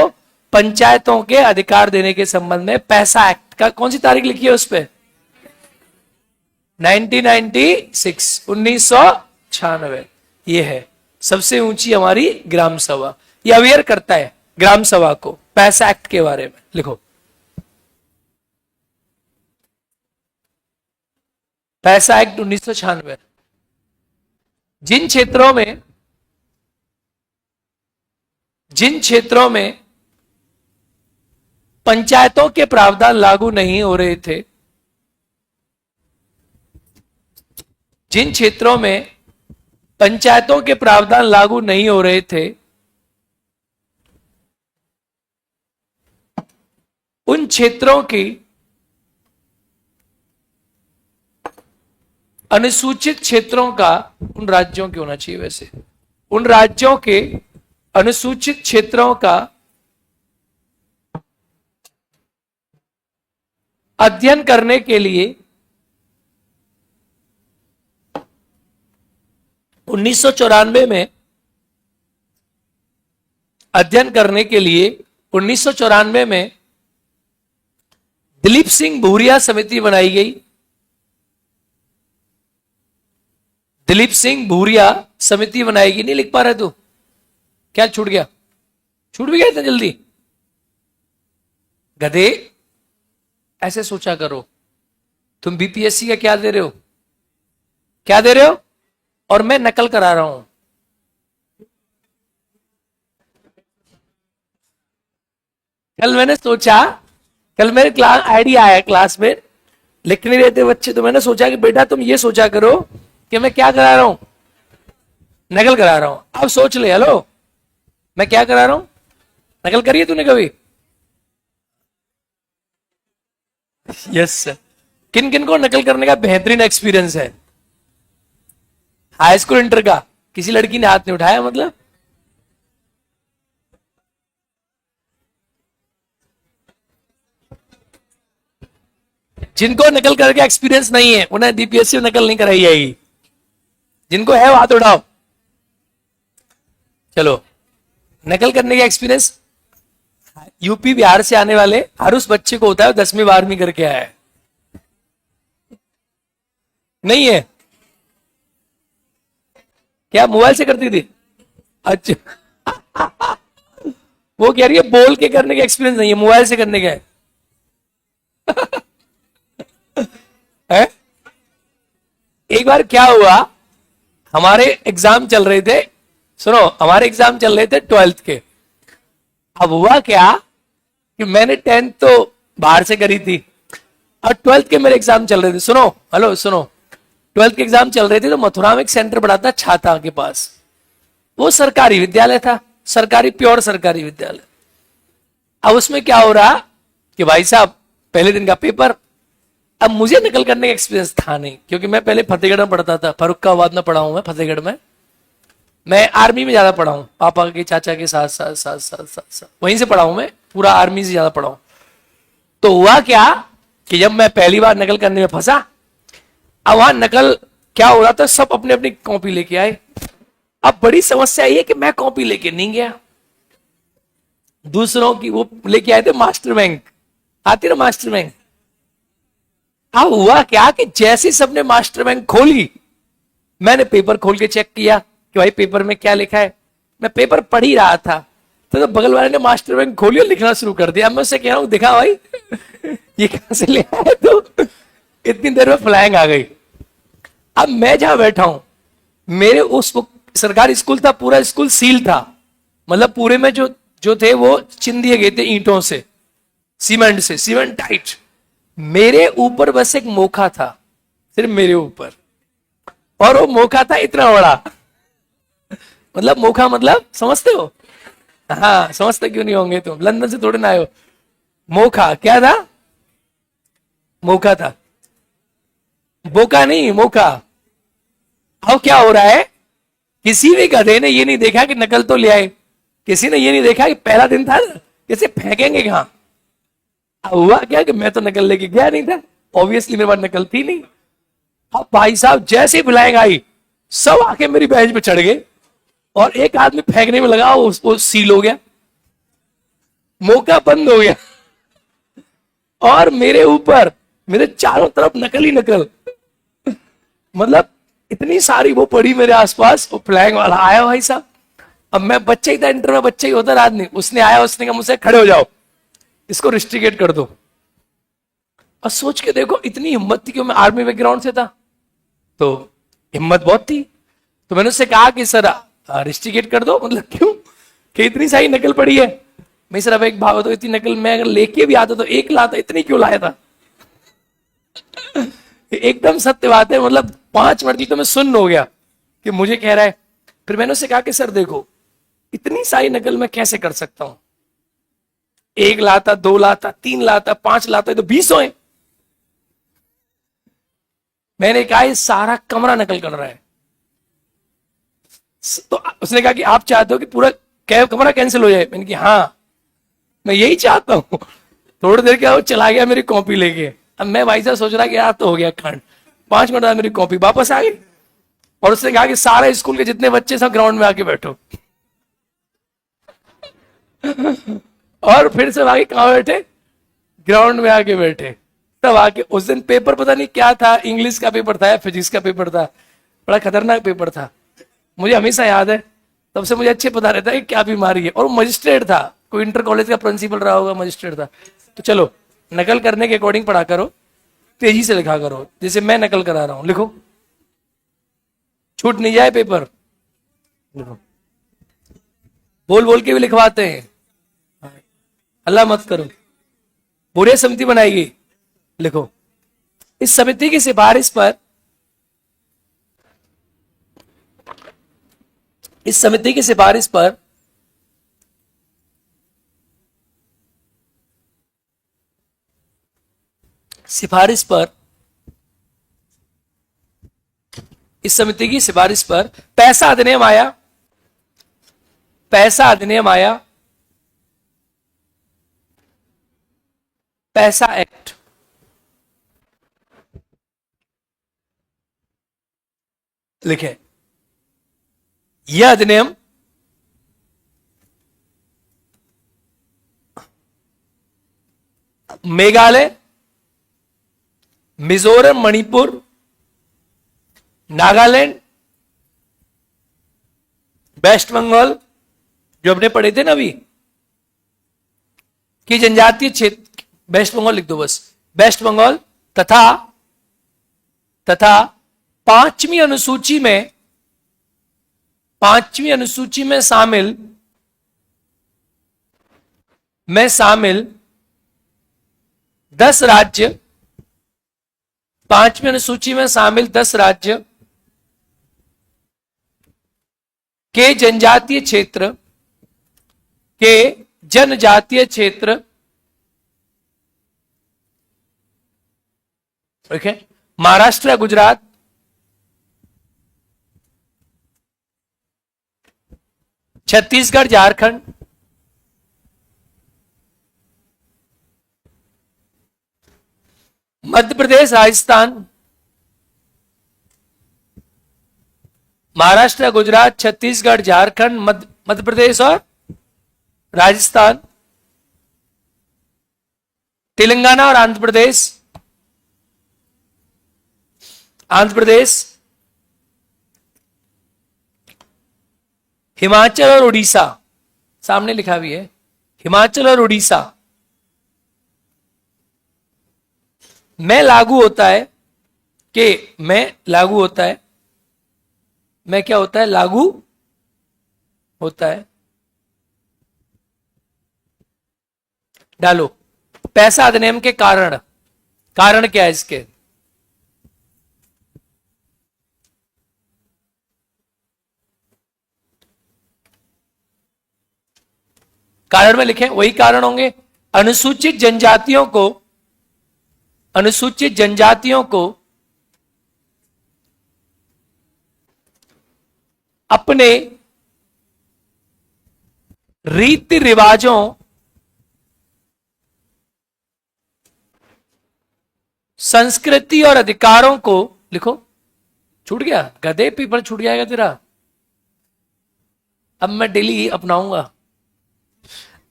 पंचायतों के अधिकार देने के संबंध में। पैसा एक्ट का कौन सी तारीख लिखी है उस पर? 1996, 1996। ये है सबसे ऊंची हमारी ग्राम सभा। ये अवेयर करता है ग्राम सभा को पैसा एक्ट के बारे में। लिखो, पैसा एक्ट 1996। जिन क्षेत्रों में पंचायतों के प्रावधान लागू नहीं हो रहे थे, जिन क्षेत्रों में पंचायतों के प्रावधान लागू नहीं हो रहे थे, उन क्षेत्रों की अनुसूचित क्षेत्रों का, उन राज्यों के होना चाहिए वैसे, उन राज्यों के अनुसूचित क्षेत्रों का अध्ययन करने के लिए 1994 में, अध्ययन करने के लिए 1994 में दिलीप सिंह भूरिया समिति बनाई गई। दिलीप सिंह भूरिया समिति बनाएगी। नहीं लिख पा रहे तू? क्या छूट गया? छूट भी गया इतना जल्दी? गधे, ऐसे सोचा करो। तुम बीपीएससी का क्या दे रहे हो? क्या दे रहे हो? और मैं नकल करा रहा हूं। कल मैंने सोचा, कल मेरे क्लास आइडिया आया क्लास में, लिख नहीं रहे थे बच्चे, तो मैंने सोचा कि बेटा तुम ये सोचा करो कि मैं क्या करा रहा हूं, नकल करा रहा हूं। अब सोच ले, हेलो मैं क्या करा रहा हूं? नकल करी है तूने कभी? Yes sir. किन किन को नकल करने का बेहतरीन एक्सपीरियंस है? हाई स्कूल इंटर का किसी लड़की ने हाथ नहीं उठाया? मतलब जिनको नकल करके एक्सपीरियंस नहीं है उन्हें डीपीएससी में नकल नहीं कराई जाएगी। जिनको है वो हाथ उठाओ। चलो, नकल करने का एक्सपीरियंस यूपी बिहार से आने वाले हर उस बच्चे को होता है 10वीं 12वीं करके आया है। नहीं है क्या? मोबाइल से करती थी? अच्छा वो कह रही है बोल के करने का एक्सपीरियंस नहीं है, मोबाइल से करने का है। है? एक बार क्या हुआ, हमारे एग्जाम चल रहे थे, सुनो, हमारे एग्जाम चल रहे थे 12th के। अब हुआ क्या कि मैंने 10th तो बाहर से करी थी और 12th के मेरे एग्जाम चल रहे थे। सुनो, हेलो सुनो, 12th के एग्जाम चल रहे थे तो मथुरा में एक सेंटर पड़ा था छाता के पास। वो सरकारी विद्यालय था, सरकारी, प्योर सरकारी विद्यालय। अब उसमें क्या हो रहा कि भाई साहब पहले दिन का पेपर, अब मुझे नकल करने का एक्सपीरियंस था नहीं, क्योंकि मैं पहले फतेहगढ़ में पढ़ता था, फर्रुखाबाद में पढ़ा हूं मैं, फतेहगढ़ में। मैं आर्मी में ज्यादा पढ़ा हूं, पापा के चाचा के साथ साथ साथ साथ साथ साथ वहीं से पढ़ा हूं मैं, पूरा आर्मी से ज्यादा पढ़ा हूं। तो हुआ क्या कि जब मैं पहली बार नकल करने में फंसा, अब वहां नकल क्या हो रहा था, सब अपने अपनी कॉपी लेके आए। अब बड़ी समस्या ये कि मैं कॉपी लेके नहीं गया, दूसरों की वो लेके आए थे मास्टर बैंक, आती ना मास्टर बैंक। अब हुआ क्या कि जैसे सबने मास्टर बैंक खोली, मैंने पेपर खोल के चेक किया कि भाई पेपर में क्या लिखा है। मैं पेपर पढ़ ही रहा था तो बगल वाले ने मास्टर बैंक खोली और लिखना शुरू कर दिया। मैं उससे कह रहा हूं, दिखा भाई ये कहां से ले आए, तो इतनी देर में फ्लाइंग आ गई। अब मैं जहां बैठा हूं, मेरे उस सरकारी स्कूल था, पूरा स्कूल सील था, मतलब पूरे में जो थे वो चिन दिए गए थे ईंटों से, सीमेंट से, सीमेंट टाइट। मेरे ऊपर बस एक मोखा था, सिर्फ मेरे ऊपर, और वो मोखा था इतना बड़ा, मतलब मोखा मतलब समझते हो, हाँ समझते क्यों नहीं होंगे तुम, लंदन से थोड़े ना आए हो। मोखा क्या था, मोखा था, बोका नहीं, मोखा। अब क्या हो रहा है, किसी भी गधे ने ये नहीं देखा कि नकल तो ले आए, किसी ने ये नहीं देखा कि पहला दिन था ना, इसे फेंकेंगे कहां। हुआ क्या कि मैं तो नकल लेके गया नहीं था, ऑब्वियसली मेरे पास नकल थी नहीं। अब भाई साहब जैसे ही बुलाएंगे आई, सब आके मेरी बेंच पे चढ़ गए और एक आदमी फेंकने में लगा, वो सील हो गया, मौका बंद हो गया, और मेरे ऊपर, मेरे चारों तरफ नकल ही नकल, मतलब इतनी सारी वो पड़ी मेरे आसपास। वो फ्लैग वाला आया भाई साहब, अब मैं बच्चा ही था, इंटर में बच्चा ही होता रात नहीं, उसने आया, उसने कहा मुझसे खड़े हो जाओ, इसको रिस्ट्रिकेट कर दो। और सोच के देखो इतनी हिम्मत थी, कि मैं आर्मी बैकग्राउंड से था तो हिम्मत बहुत थी। तो मैंने उससे कहा कि सर रिस्ट्रिकेट कर दो, मतलब क्यों, कि इतनी सारी नकल पड़ी है। मैं सर अब एक भाव, तो इतनी नकल मैं अगर लेके भी आता तो एक लाता, इतनी क्यों लाया था। एकदम सत्य बात है, मतलब 5 मिनट की तो मैं सुन्न हो गया कि मुझे कह रहा है। फिर मैंने उससे कहा कि सर देखो इतनी सारी नकल मैं कैसे कर सकता हूं, 1 लाता, 2 लाता, 3 लाता, 5 लाता, तो 20 हो। मैंने कहा ये सारा कमरा नकल कर रहा है। तो उसने कहा कि आप चाहते हो कि पूरा कमरा कैंसिल हो जाए। मैंने कहा हाँ मैं यही चाहता हूं। थोड़ी देर क्या वो चला गया मेरी कॉपी लेके। अब मैं भाई साहब सोच रहा कि यार तो हो गया कांड। 5 मिनट बाद मेरी कॉपी वापस आ गई और उसने कहा कि सारे स्कूल के जितने बच्चे सब ग्राउंड में आके बैठो। और फिर सब आके कहां बैठे, ग्राउंड में आके बैठे। तब आके उस दिन पेपर पता नहीं क्या था, इंग्लिश का पेपर था या फिजिक्स का पेपर था, बड़ा खतरनाक पेपर था। मुझे हमेशा याद है, तब से मुझे अच्छे पता रहता है कि क्या बीमारी है। और वो मजिस्ट्रेट था, कोई इंटर कॉलेज का प्रिंसिपल रहा होगा, मजिस्ट्रेट था। तो चलो नकल करने के अकॉर्डिंग पढ़ा करो, तेजी से लिखा करो, जैसे मैं नकल करा रहा हूं, लिखो, छूट नहीं जाए पेपर। लिखो, बोल बोल के भी लिखवाते हैं, अल्लाह मत करो। बुरे समिति बनाएगी, लिखो। इस समिति की सिफारिश पर, इस समिति की सिफारिश पर इस समिति की सिफारिश पर पैसा अधिनियम आया, पैसा अधिनियम आया, पैसा एक्ट। लिखे, यह अधिनियम मेघालय, मिजोरम, मणिपुर, नागालैंड, वेस्ट बंगाल, जो अपने पढ़े थे ना अभी, कि जनजातीय क्षेत्र, वेस्ट बंगाल लिख दो बस, वेस्ट बंगाल तथा पांचवी अनुसूची में शामिल 10 राज्य, 5वीं अनुसूची में शामिल 10 राज्य के जनजातीय क्षेत्र ओके, महाराष्ट्र, गुजरात, छत्तीसगढ़, झारखंड, मध्य प्रदेश, राजस्थान, महाराष्ट्र, गुजरात, छत्तीसगढ़, झारखंड, मध्य प्रदेश और राजस्थान, तेलंगाना और आंध्र प्रदेश, हिमाचल और उड़ीसा, सामने लिखा भी है हिमाचल और उड़ीसा में लागू होता है लागू होता है। डालो पैसा अधिनियम के कारण क्या है इसके? कारण में लिखें, वही कारण होंगे। अनुसूचित जनजातियों को अपने रीति रिवाजों, संस्कृति और अधिकारों को, लिखो, छूट गया गधे, पेपर छूट जाएगा तेरा, अब मैं डेली अपनाऊंगा।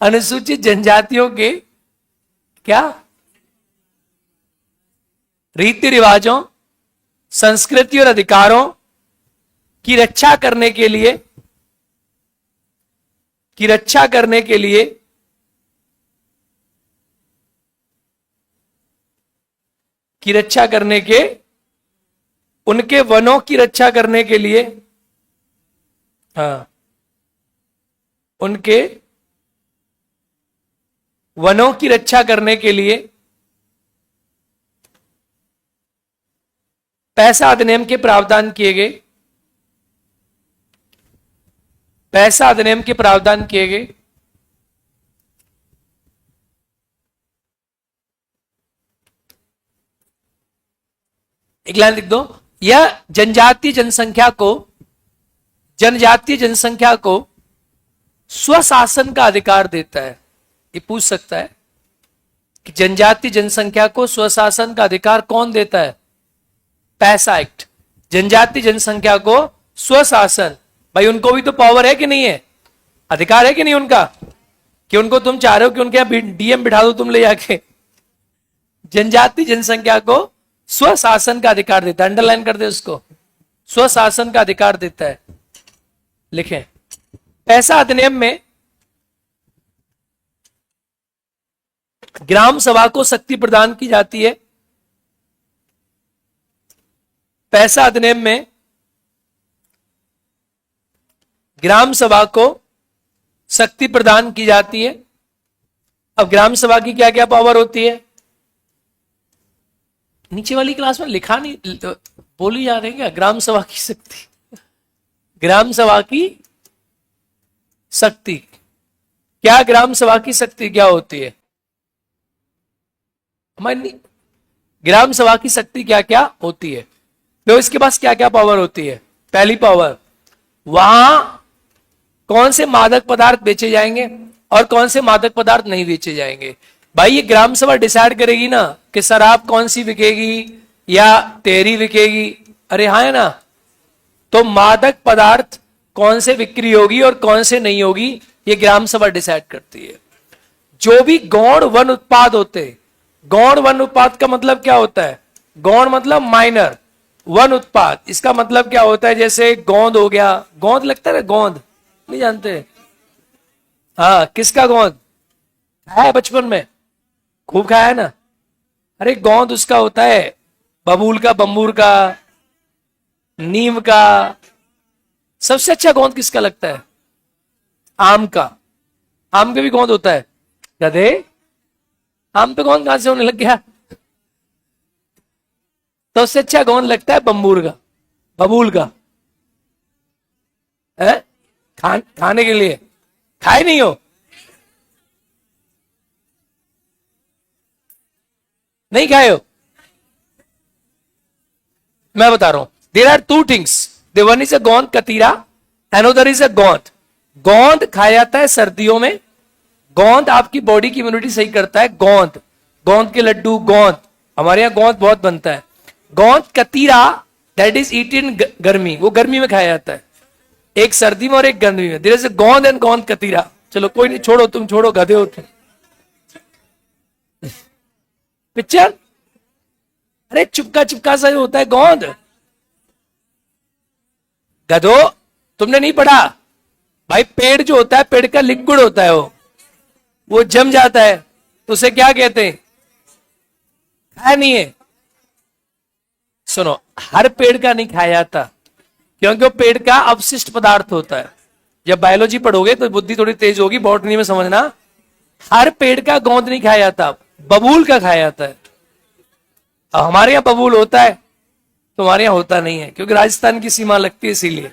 अनुसूचित जनजातियों के क्या रीति रिवाजों, संस्कृति और अधिकारों की रक्षा करने के उनके वनों की रक्षा करने के लिए, उनके वनों की रक्षा करने के लिए पैसा अधिनियम के प्रावधान किए गए। एक लाइन लिख दो, यह जनजातीय जनसंख्या को स्वशासन का अधिकार देता है। ये पूछ सकता है कि जनजातीय जनसंख्या को स्वशासन का अधिकार कौन देता है? पैसा एक्ट। जनजातीय जनसंख्या को स्वशासन, भाई उनको भी तो पावर है कि नहीं है, अधिकार है कि नहीं उनका, कि उनको तुम चाह रहे हो कि उनके यहां डीएम बिठा दो तुम ले जाके। जनजातीय जनसंख्या को स्वशासन का अधिकार देता है, अंडरलाइन कर दे उसको, स्वशासन का अधिकार देता है। लिखें, पैसा अधिनियम में ग्राम सभा को शक्ति प्रदान की जाती है। पैसा अधिनियम में ग्राम सभा को शक्ति प्रदान की जाती है। अब ग्राम सभा की क्या क्या पावर होती है? नीचे वाली क्लास में लिखा नहीं, बोली जा रही है क्या? ग्राम सभा की शक्ति, ग्राम सभा की शक्ति क्या, ग्राम सभा की शक्ति क्या होती है? हमारी ग्राम सभा की शक्ति क्या क्या होती है? तो इसके पास क्या क्या पावर होती है? पहली पावर, वहां कौन से मादक पदार्थ बेचे जाएंगे और कौन से मादक पदार्थ नहीं बेचे जाएंगे। भाई ये ग्राम सभा डिसाइड करेगी ना कि शराब कौन सी बिकेगी या तेरी बिकेगी, अरे हाँ है ना। तो मादक पदार्थ कौन से बिक्री होगी और कौन से नहीं होगी, ये ग्राम सभा डिसाइड करती है। जो भी गौण वन उत्पाद होते, गौण वन उत्पाद का मतलब क्या होता है? गौण मतलब माइनर, वन उत्पाद इसका मतलब क्या होता है? जैसे गोंद हो गया, गोंद लगता है, गोंद नहीं जानते? हाँ, किसका गोंद है? बचपन में खूब खाया है ना। अरे गोंद उसका होता है बबूल का, बम्बूर का, नीम का। सबसे अच्छा गोंद किसका लगता है? आम का। आम का भी गोंद होता है। गधे, आम पे गोंद कहां से होने लग गया? तो सबसे अच्छा गोंद लगता है बम्बूर का, बबूल का। है खाने के लिए। खाए नहीं हो? नहीं खाए हो? मैं बता रहा हूं, there are two things, they one is a गोंद कतीरा, अनदर इज अ गोंद। गोंद खाया जाता है सर्दियों में। गोंद आपकी बॉडी की इम्यूनिटी सही करता है। गोंद, गोंद के लड्डू, गोंद, हमारे यहां गोंद बहुत बनता है। गोंद कतीरा, दैट इज ईट इन गर्मी, वो गर्मी में खाया जाता है। एक सर्दी में और एक गर्मी में। देयर इज अ गोंद एंड गोंद कतीरा। चलो कोई नहीं, छोड़ो, तुम छोड़ो, गधे हो तुम। पिक्चर, अरे चुपका चुपका सा होता है गोंद। गधो, तुमने नहीं पढ़ा भाई? पेड़ जो होता है, पेड़ का लिक्विड होता है, वो जम जाता है तो उसे क्या कहते हैं? खाया नहीं है? सुनो, हर पेड़ का नहीं खाया जाता, क्योंकि वो पेड़ का अवशिष्ट पदार्थ होता है। जब बायोलॉजी पढ़ोगे तो बुद्धि थोड़ी तेज होगी, बॉटनी में समझना। हर पेड़ का गोंद नहीं खाया जाता, बबूल का खाया जाता है। अब हमारे यहाँ बबूल होता है, तुम्हारे यहाँ होता नहीं है, क्योंकि राजस्थान की सीमा लगती है, इसीलिए।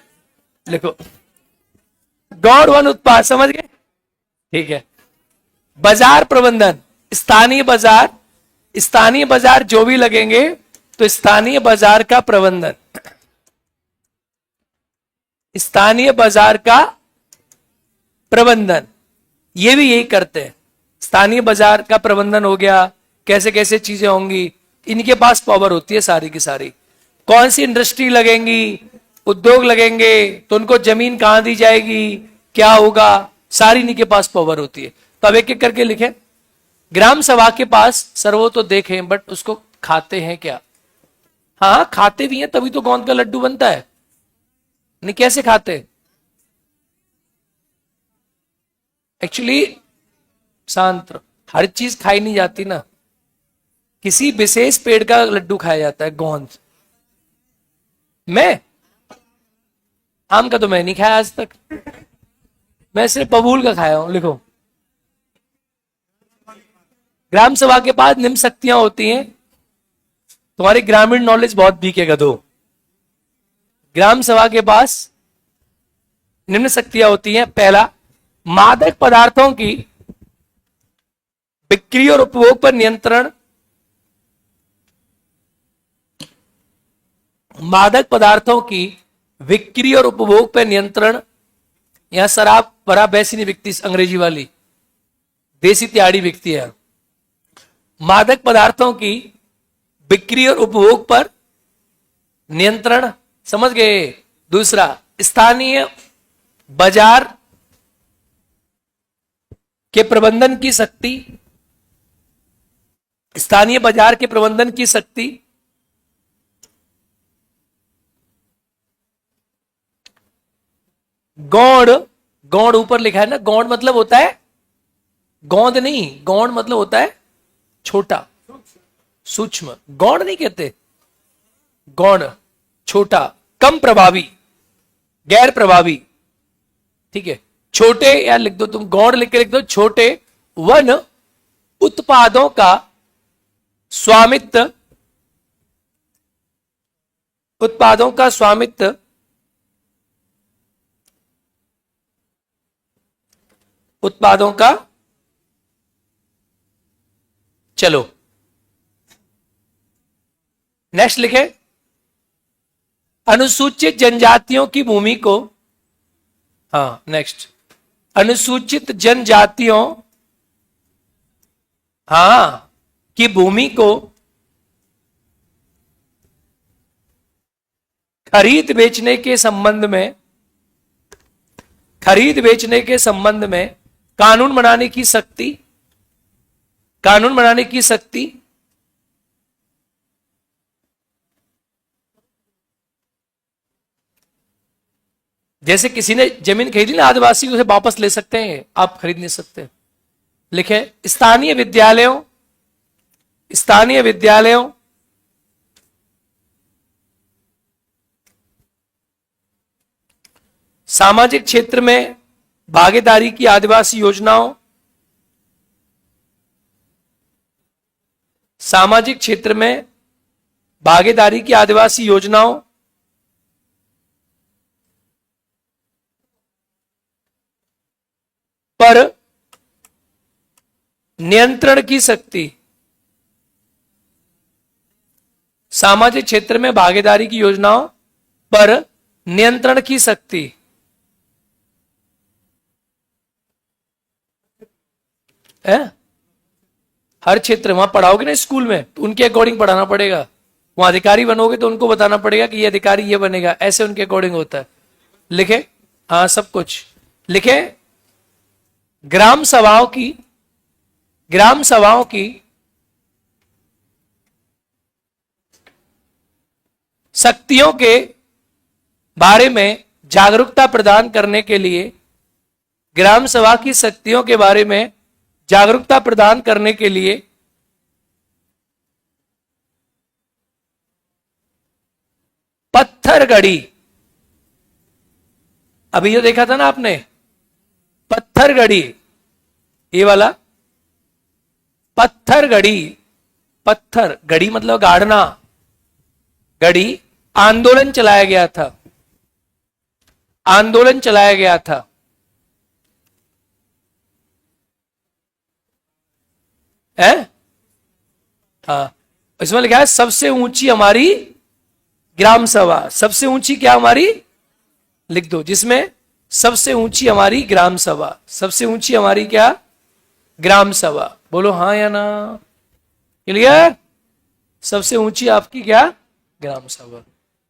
लिखो, गौड़ वन उत्पाद, समझ गए? ठीक है। बाजार प्रबंधन, स्थानीय बाजार, स्थानीय बाजार जो भी लगेंगे तो स्थानीय बाजार का प्रबंधन, स्थानीय बाजार का प्रबंधन, ये भी यही करते हैं। स्थानीय बाजार का प्रबंधन हो गया, कैसे कैसे चीजें होंगी, इनके पास पावर होती है सारी की सारी। कौन सी इंडस्ट्री लगेंगी, उद्योग लगेंगे, तो उनको जमीन कहां दी जाएगी, क्या होगा, सारी इनके पास पावर होती है। तो अब एक एक करके लिखें। ग्राम सभा के पास, सर वो तो देखें, बट उसको खाते हैं क्या? हाँ खाते भी हैं, तभी तो गोंद का लड्डू बनता है। नहीं, कैसे खाते? एक्चुअली शांत, हर चीज खाई नहीं जाती ना, किसी विशेष पेड़ का लड्डू खाया जाता है, गोंद। मैं आम का तो मैं नहीं खाया आज तक, मैं सिर्फ बबूल का खाया हूं। लिखो, ग्राम सभा के पास निम्न शक्तियां होती हैं। तुम्हारी ग्रामीण नॉलेज बहुत वीक है गधो। ग्राम सभा के पास निम्न शक्तियां होती हैं। पहला, मादक पदार्थों की बिक्री और उपभोग पर नियंत्रण। मादक पदार्थों की बिक्री और उपभोग पर नियंत्रण। यहां शराब बराब वैसी नहीं बिकती, अंग्रेजी वाली, देसी त्याड़ी बिकती है। मादक पदार्थों की बिक्री और उपभोग पर नियंत्रण, समझ गए? दूसरा, स्थानीय बाजार के प्रबंधन की शक्ति, स्थानीय बाजार के प्रबंधन की शक्ति। गौड़, गौड़ ऊपर लिखा है ना, गौड़ मतलब होता है गोंद नहीं, गौड़ मतलब होता है छोटा, सूक्ष्म। गौड़ नहीं कहते, गौड़ छोटा, कम प्रभावी, गैर प्रभावी, ठीक है। छोटे, या लिख दो तुम, गौड़ लिख के लिख दो, छोटे वन उत्पादों का स्वामित्व, उत्पादों का स्वामित्व, उत्पादों का, चलो नेक्स्ट लिखे, अनुसूचित जनजातियों की भूमि को, हाँ नेक्स्ट, अनुसूचित जनजातियों, हाँ, की भूमि को खरीद बेचने के संबंध में, खरीद बेचने के संबंध में कानून बनाने की शक्ति, कानून बनाने की शक्ति। जैसे किसी ने जमीन खरीदी ना आदिवासी, उसे वापस ले सकते हैं, आप खरीद नहीं सकते। लिखे, स्थानीय विद्यालयों, स्थानीय विद्यालयों सामाजिक क्षेत्र में भागीदारी की आदिवासी योजनाओं, सामाजिक क्षेत्र में भागीदारी की आदिवासी योजनाओं पर नियंत्रण की शक्ति, सामाजिक क्षेत्र में भागीदारी की योजनाओं पर नियंत्रण की शक्ति, है? हर क्षेत्र वहां पढ़ाओगे ना स्कूल में तो उनके अकॉर्डिंग पढ़ाना पड़ेगा। वहां अधिकारी बनोगे तो उनको बताना पड़ेगा कि ये अधिकारी ये बनेगा, ऐसे उनके अकॉर्डिंग होता है। लिखे, हाँ सब कुछ लिखे। ग्राम सभाओं की शक्तियों के बारे में जागरूकता प्रदान करने के लिए, ग्राम सभा की शक्तियों के बारे में जागरूकता प्रदान करने के लिए पत्थरगढ़ी, अभी जो देखा था ना आपने पत्थरगढ़ी, ये वाला पत्थरगढ़ी, पत्थर गढ़ी मतलब गाड़ना, गढ़ी आंदोलन चलाया गया था, आंदोलन चलाया गया था। है? हाँ, इसमें लिखा है सबसे ऊंची हमारी ग्राम सभा, सबसे ऊंची क्या हमारी, लिख दो जिसमें सबसे ऊंची हमारी ग्राम सभा, सबसे ऊंची हमारी क्या, ग्राम सभा। बोलो हाँ या ना, क्लियर? सबसे ऊंची आपकी क्या, ग्राम सभा।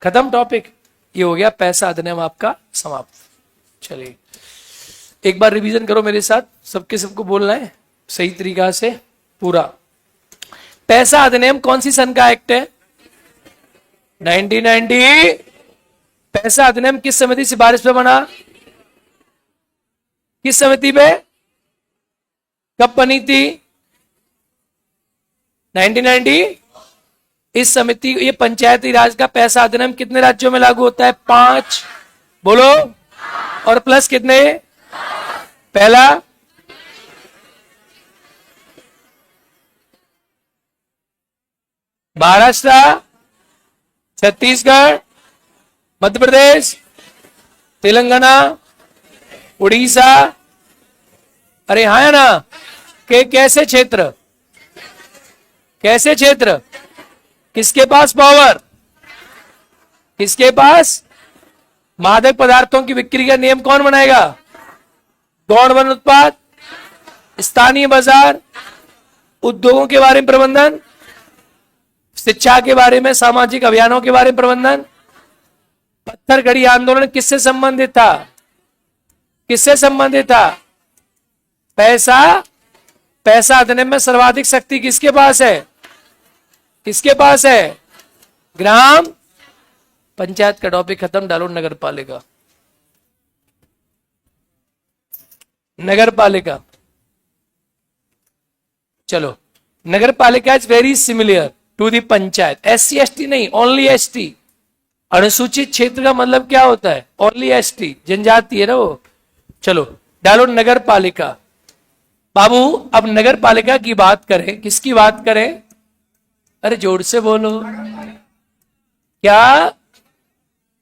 खत्म टॉपिक, ये हो गया पैसा अधिनियम आपका समाप्त। चलिए एक बार रिवीजन करो मेरे साथ, सबको बोलना है सही तरीका से पूरा। पैसा अधिनियम कौन सी सन का एक्ट है? 1990। पैसा अधिनियम किस समिति सिफारिश पे बना? किस समिति पे, कब बनी थी? 1990। इस समिति, ये पंचायती राज का पैसा अधिनियम कितने राज्यों में लागू होता है? 5। बोलो, और प्लस कितने? पहला, महाराष्ट्र, छत्तीसगढ़, मध्य प्रदेश, तेलंगाना, उड़ीसा, अरे हाँ है ना, के कैसे क्षेत्र, कैसे क्षेत्र, किसके पास पावर, किसके पास? मादक पदार्थों की बिक्री का नियम कौन बनाएगा? गौण वन उत्पाद, स्थानीय बाजार, उद्योगों के बारे में प्रबंधन, शिक्षा के बारे में, सामाजिक अभियानों के बारे में प्रबंधन। पत्थरगढ़ी आंदोलन किससे संबंधित था? किससे संबंधित था? पैसा अधिनियम में सर्वाधिक शक्ति किसके पास है? किसके पास है? ग्राम पंचायत का टॉपिक खत्म, डालो नगर पालिका। नगर पालिका, चलो नगर पालिका is very similar to the panchayat. SC ST नहीं, ओनली ST। अनुसूचित क्षेत्र का मतलब क्या होता है? ओनली ST, जनजाति है ना वो। चलो डालो नगर पालिका। बाबू अब नगर पालिका की बात करें, किसकी बात करें? अरे जोर से बोलो क्या?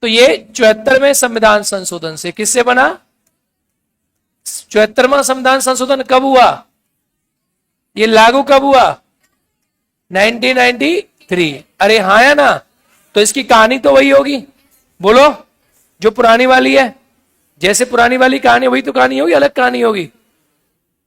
तो ये 74वें संविधान संशोधन से, किससे बना? 74वां संविधान संशोधन कब हुआ? ये लागू कब हुआ? 1993। अरे हाँ या ना? तो इसकी कहानी तो वही होगी, बोलो, जो पुरानी वाली है। जैसे पुरानी वाली कहानी वही तो कहानी होगी, अलग कहानी होगी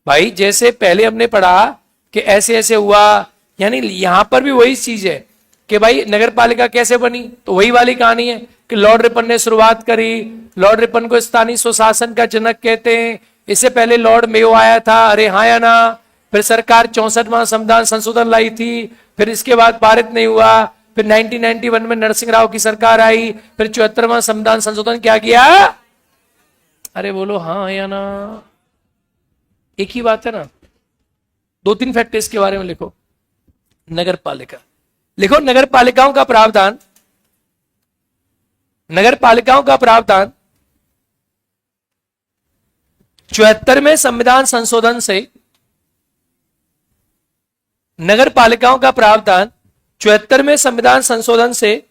भाई। जैसे पहले हमने पढ़ा कि ऐसे ऐसे हुआ, यानी यहां पर भी वही चीज है कि भाई नगर पालिका कैसे बनी, तो वही वाली कहानी है कि लॉर्ड रिपन ने शुरुआत करी। लॉर्ड रिपन को स्थानीय स्वशासन का जनक कहते हैं। इससे पहले लॉर्ड मेयो आया था, अरे हाँ या ना? फिर सरकार 64वां संविधान संशोधन लाई थी, फिर इसके बाद पारित नहीं हुआ। फिर 1991 में नरसिंह राव की सरकार आई, फिर 74वां संविधान संशोधन क्या किया? अरे बोलो हाँ या ना? एक ही बात है ना। 2-3 फैक्ट इसके बारे में लिखो। नगर पालिका लिखो। नगर पालिकाओं का प्रावधान, नगर पालिकाओं का प्रावधान 74वें संविधान संशोधन से नगर पालिकाओं का प्रावधान 74वें संविधान संशोधन से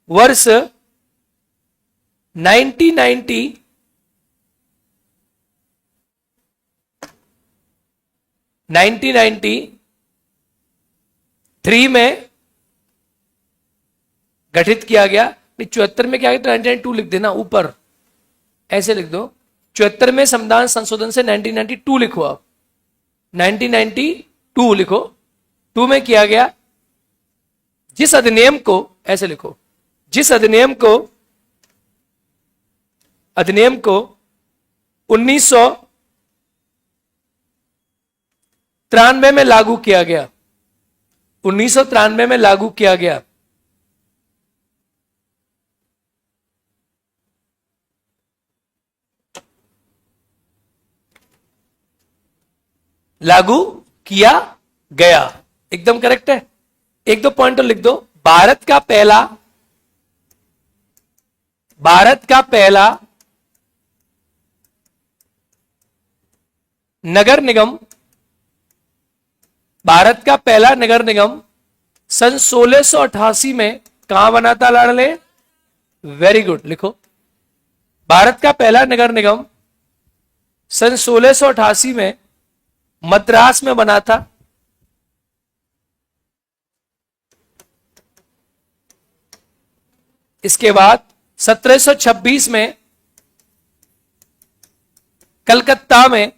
वर्ष 1993 में गठित किया गया। 74 में क्या है तो 1992 लिख देना, ऊपर ऐसे लिख दो। 74 में संविधान संशोधन से 1992 लिखो, आप 1992 लिखो। 2 में किया गया जिस अधिनियम को, ऐसे लिखो, जिस अधिनियम को 1993 में लागू किया गया, 1993 में लागू किया गया। लागू किया गया, एकदम करेक्ट है। एक दो पॉइंट लिख दो। भारत का पहला नगर निगम, भारत का पहला नगर निगम सन 1688 में कहां बना था लाडले? वेरी गुड, लिखो। भारत का पहला नगर निगम सन 1688 में मद्रास में बना था। इसके बाद 1726 में कलकत्ता में,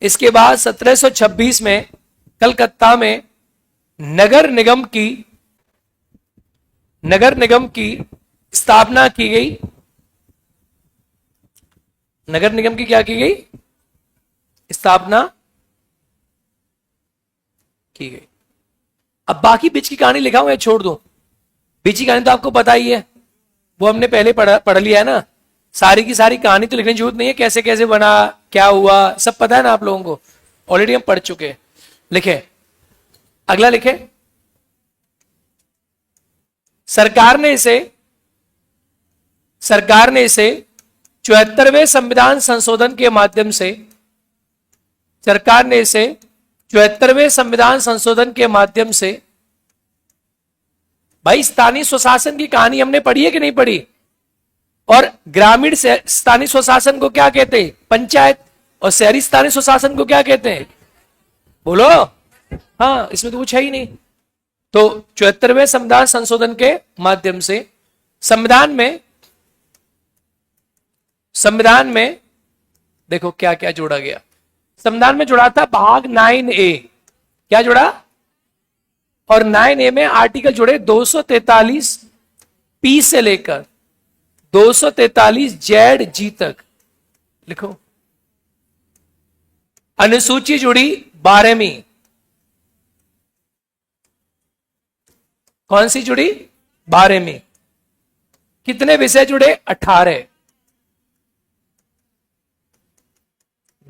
इसके बाद 1726 में कलकत्ता में नगर निगम की स्थापना की गई। नगर निगम की क्या की गई? स्थापना की गई। अब बाकी बीच की कहानी लिखा हुआ है, छोड़ दो। बीच की कहानी तो आपको पता ही है, वो हमने पहले पढ़ लिया है ना। सारी की सारी कहानी तो लिखने की जरूरत नहीं है, कैसे कैसे बना, क्या हुआ, सब पता है ना आप लोगों को, ऑलरेडी हम पढ़ चुके हैं। लिखे, अगला लिखे। सरकार ने इसे 74वें संविधान संशोधन के माध्यम से, सरकार ने इसे 74वें संविधान संशोधन के माध्यम से, भाई स्थानीय स्वशासन की कहानी हमने पढ़ी है कि नहीं पढ़ी? और ग्रामीण स्थानीय स्वशासन को क्या कहते हैं? पंचायत। और शहरी स्थानीय स्वशासन को क्या कहते हैं? बोलो। हाँ, इसमें तो कुछ है ही नहीं। तो 74वें संविधान संशोधन के माध्यम से संविधान में देखो क्या क्या जोड़ा गया। संविधान में जुड़ा था भाग 9A, क्या जुड़ा? और 9A में आर्टिकल जुड़े 243 P से लेकर 243 ZG तक। लिखो। अनुसूची जुड़ी 12वीं। कौन सी जुड़ी? 12वीं। कितने विषय जुड़े? 18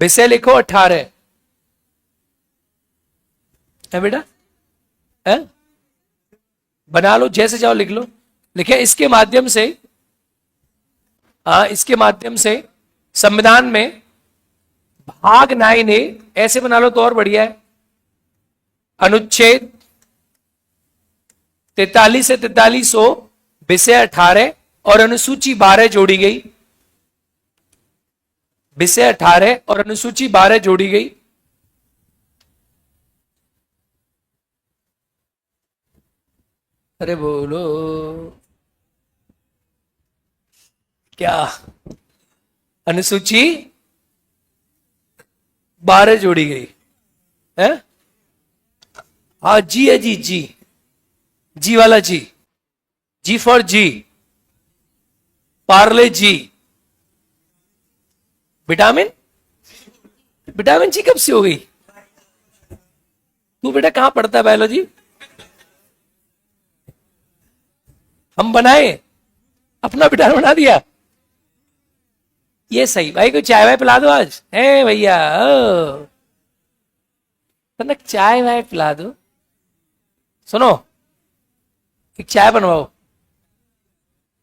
विषय। लिखो 18 है बेटा, है? बना लो, जैसे जाओ लिख लो। लिखे। इसके माध्यम से संविधान में भाग 9A, ऐसे बना लो तो और बढ़िया है। अनुच्छेद 43 से 4300 विषय 18 और अनुसूची 12 जोड़ी गई। विषय 18 और अनुसूची 12 जोड़ी गई। अरे बोलो क्या? अनुसूची 12 जोड़ी गई है। हाँ, जी है, जी वाला G for G, Parle G. Vitamin G कब से हो गई? तू बेटा कहां पढ़ता है बायोलॉजी? हम बनाए, अपना विटामिन बना दिया। ये सही। भाई को चाय वाय पिला दो आज, है भैया? तनक चाय वाय पिला दो। सुनो, एक चाय बनवाओ,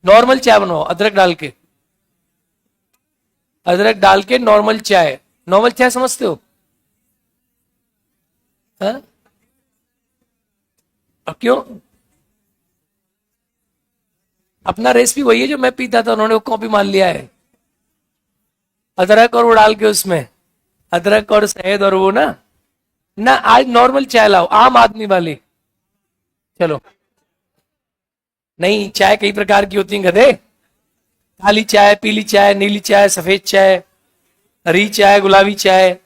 नॉर्मल चाय बनवाओ, अदरक डाल के। अदरक डाल के नॉर्मल चाय, नॉर्मल चाय समझते हो? हाँ? अब क्यों? अपना रेसिपी वही है जो मैं पीता था, उन्होंने वो कॉपी मान लिया है। अदरक और वो डाल के उसमें, अदरक और शहद और वो ना ना आज नॉर्मल चाय लाओ, आम आदमी वाली। चलो, नहीं चाय कई प्रकार की होती है गधे। काली चाय, पीली चाय, नीली चाय, सफेद चाय, हरी चाय, गुलाबी चाय,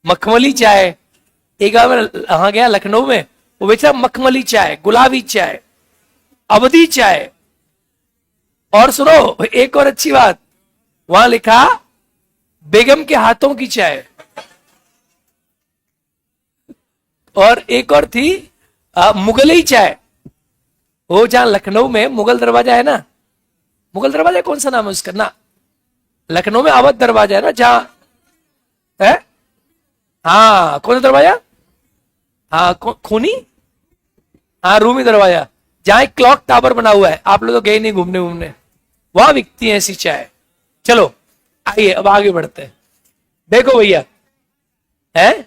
मखमली चाय। एक बार मैं वहां गया लखनऊ में, वो बेचा मखमली चाय, गुलाबी चाय, अवधी चाय। और सुनो एक और अच्छी बात, वहां लिखा बेगम के हाथों की चाय। और एक और थी मुगलई चाय। वो जहां लखनऊ में मुगल दरवाजा है ना, मुगल दरवाजा कौन सा नाम है उसका ना, लखनऊ में अवध दरवाजा है ना जहां है। हाँ कौन सा दरवाजा? हाँ खूनी, हाँ रूमी दरवाजा, जहां एक क्लॉक टावर बना हुआ है। आप लोग तो गए नहीं घूमने घूमने, वहां बिकती है ऐसी चाय। चलो आइए अब आगे बढ़ते हैं। देखो भैया, है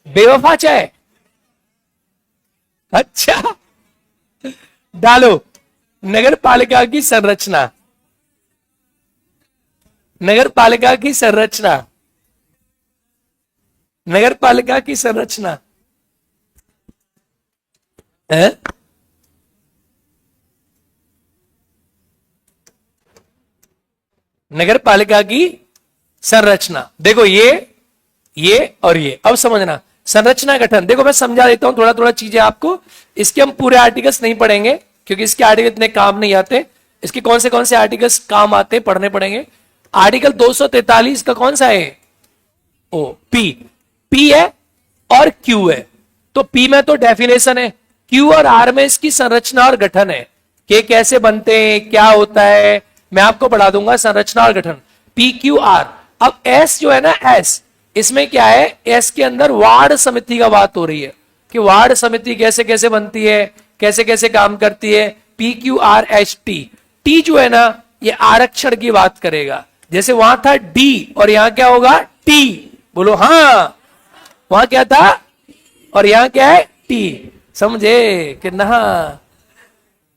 बेवफा चाय। अच्छा, डालो नगर पालिका की संरचना, नगर पालिका की संरचना, नगर पालिका की संरचना है। नगर पालिका की संरचना देखो, ये और ये। अब समझना संरचना गठन। देखो मैं समझा देता हूं थोड़ा थोड़ा चीजें आपको। इसके हम पूरे आर्टिकल्स नहीं पढ़ेंगे क्योंकि इसके आर्टिकल इतने काम नहीं आते। इसके कौन से आर्टिकल्स काम आते पढ़ने पड़ेंगे। आर्टिकल 243 का कौन सा है? ओ पी, पी है और क्यू है। तो पी में तो डेफिनेशन है, क्यू और आर में इसकी संरचना और गठन है कि कैसे बनते हैं, क्या होता है, मैं आपको पढ़ा दूंगा संरचना और गठन। P Q R. अब एस जो है ना, एस, इसमें क्या है, एस के अंदर वार्ड समिति का बात हो रही है कि वार्ड समिति कैसे कैसे बनती है, कैसे कैसे काम करती है। P Q R H T. T जो है ना, ये आरक्षण की बात करेगा। जैसे वहां था डी और यहां क्या होगा? टी। बोलो हाँ, वहां क्या था और यहां क्या है? टी। समझे कि ना?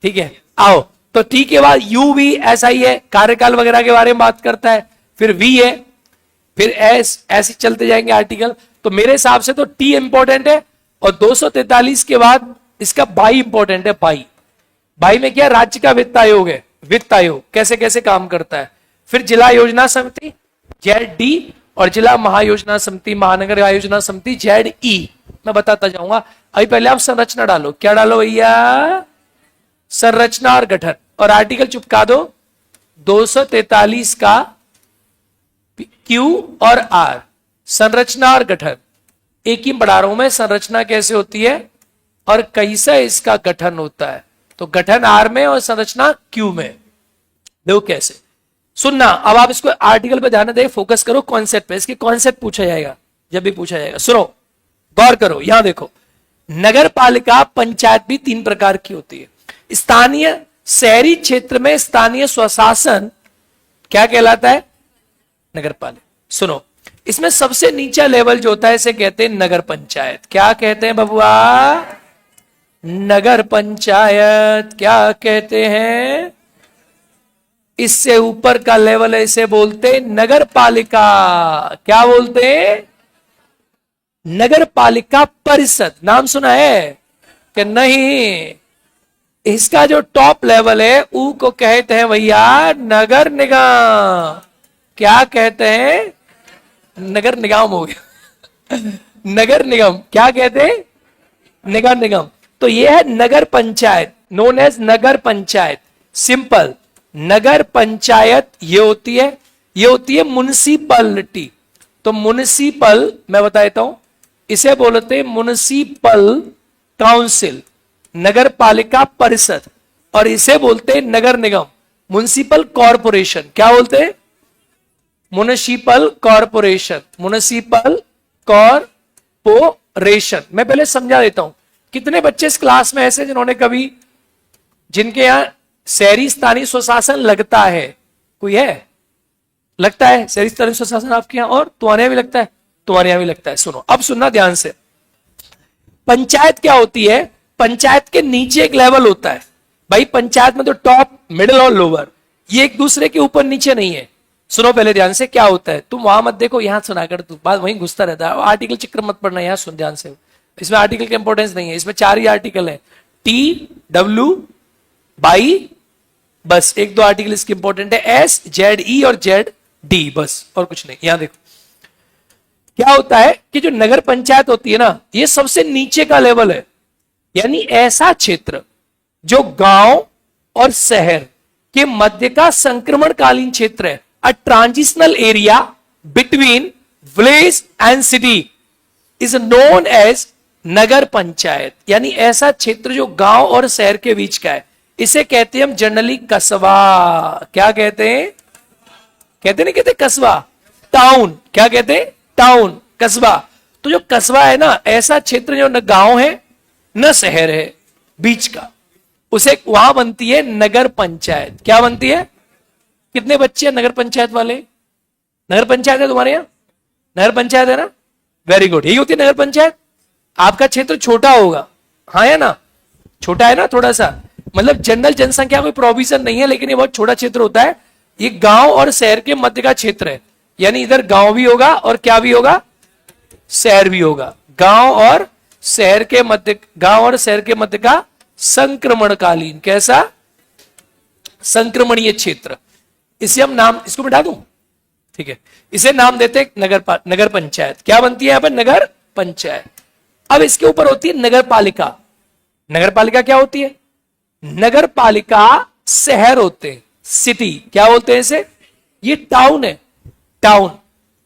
ठीक है, आओ। तो टी के बाद यू वी ऐसा ही है, कार्यकाल वगैरह के बारे में बात करता है। फिर वी है, फिर एस, ऐसे चलते जाएंगे आर्टिकल। तो मेरे हिसाब से तो टी इंपॉर्टेंट है और 243 के बाद इसका बाई इंपॉर्टेंट है। बाई, बाई में क्या? राज्य का वित्त आयोग है। वित्त आयोग कैसे कैसे काम करता है। फिर जिला योजना समिति जेड डी और जिला महायोजना समिति, महानगर आयोजना समिति जेड ई। मैं बताता जाऊंगा। अभी पहले आप संरचना डालो। क्या डालो भैया? संरचना और गठन। और आर्टिकल चिपका दो 243 का क्यू और आर, संरचना और गठन। एक ही पढ़ा रहा हूं मैं, संरचना कैसे होती है और कैसा इसका गठन होता है। तो गठन आर में और संरचना क्यू में। देखो कैसे, सुनना। अब आप इसको आर्टिकल पे ध्यान दें, फोकस करो कॉन्सेप्ट पे। इसके कॉन्सेप्ट पूछा जाएगा जब भी पूछा जाएगा। सुनो, गौर करो। यहां देखो, नगर पालिका पंचायत भी 3 प्रकार की होती है। स्थानीय, शहरी क्षेत्र में स्थानीय स्वशासन क्या कहलाता है? नगर पालिका। सुनो, इसमें सबसे नीचा लेवल जो होता है इसे कहते हैं नगर पंचायत। क्या कहते हैं बबुआ? नगर पंचायत। क्या कहते हैं? इससे ऊपर का लेवल है, इसे बोलते नगर पालिका। क्या बोलते हैं? नगर पालिका परिषद। नाम सुना है कि नहीं? इसका जो टॉप लेवल है ऊ को कहते हैं भैया नगर निगम। क्या कहते हैं? नगर निगम हो गया नगर निगम। क्या कहते हैं? नगर निगम। तो ये है नगर panchayat, known as Nagar panchayat. Simple, नगर पंचायत ये होती है, ये होती है म्युनिसिपलिटी। तो म्युनिसिपल मैं बता देता हूं, इसे बोलते हैं म्युनिसिपल काउंसिल, नगर पालिका परिषद। और इसे बोलते हैं नगर निगम, म्युनिसिपल कॉरपोरेशन। क्या बोलते हैं? Municipal corporation, municipal corporation. मैं पहले समझा देता हूं। कितने बच्चे इस क्लास में ऐसे जिन्होंने कभी, जिनके यहां शहरी स्थानीय स्वशासन लगता है, कोई है लगता है शहरी स्थानीय स्वशासन आपके यहां? और तुम्हारे यहां भी लगता है? तुम्हारे यहां भी लगता है। सुनो, अब सुनना ध्यान से। पंचायत क्या होती है? पंचायत के नीचे एक लेवल होता है भाई। पंचायत में तो टॉप, मिडिल और लोअर, ये एक दूसरे के ऊपर नीचे नहीं है। सुनो पहले ध्यान से क्या होता है, तुम वहां मत देखो, यहां सुना कर, तू बात वहीं घुसता रहता है। आर्टिकल चक्कर मत पड़ना, यहां सुन ध्यान से। इसमें आर्टिकल की इंपॉर्टेंस नहीं है, इसमें 4 ही आर्टिकल है, टी डब्ल्यू बाई, बस 1-2 आर्टिकल इसके इंपॉर्टेंट है, एस जेड ई और जेड डी, बस और कुछ नहीं। यहां देखो क्या होता है कि जो नगर पंचायत होती है ना, ये सबसे नीचे का लेवल है। यानी ऐसा क्षेत्र जो गांव और शहर के मध्य का संक्रमणकालीन क्षेत्र है, a transitional area between village and city is known as Nagar Panchayat. यानी ऐसा क्षेत्र जो गांव और शहर के बीच का है, इसे कहते हैं हम जनरली कस्बा। क्या कहते हैं? कहते नहीं कहते कस्बा, टाउन। क्या कहते हैं? टाउन, कस्बा। तो जो कस्बा है ना, ऐसा क्षेत्र जो न गांव है न शहर है, बीच का, उसे वहां बनती है नगर पंचायत। क्या बनती है? कितने बच्चे हैं नगर पंचायत वाले? नगर पंचायत है तुम्हारे यहां? नगर पंचायत है ना? वेरी गुड, यही होती है नगर पंचायत। आपका क्षेत्र छोटा होगा, हाँ है ना? छोटा है ना थोड़ा सा, मतलब जनरल जनसंख्या कोई प्रोविजन नहीं है, लेकिन ये बहुत छोटा क्षेत्र होता है। ये गांव और शहर के मध्य का क्षेत्र है। यानी इधर गांव भी होगा और क्या भी होगा? शहर भी होगा। गांव और शहर के मध्य, गांव और शहर के मध्य का संक्रमणकालीन, कैसा? संक्रमणीय क्षेत्र। इसे हम नाम, इसको मिटा दूं, ठीक है, इसे नाम देते नगर पंचायत। क्या बनती है यहां पर? नगर पंचायत। अब इसके ऊपर होती है नगर पालिका। नगर पालिका क्या होती है? नगर पालिका शहर होते हैं, सिटी। क्या बोलते हैं इसे? ये टाउन है, टाउन।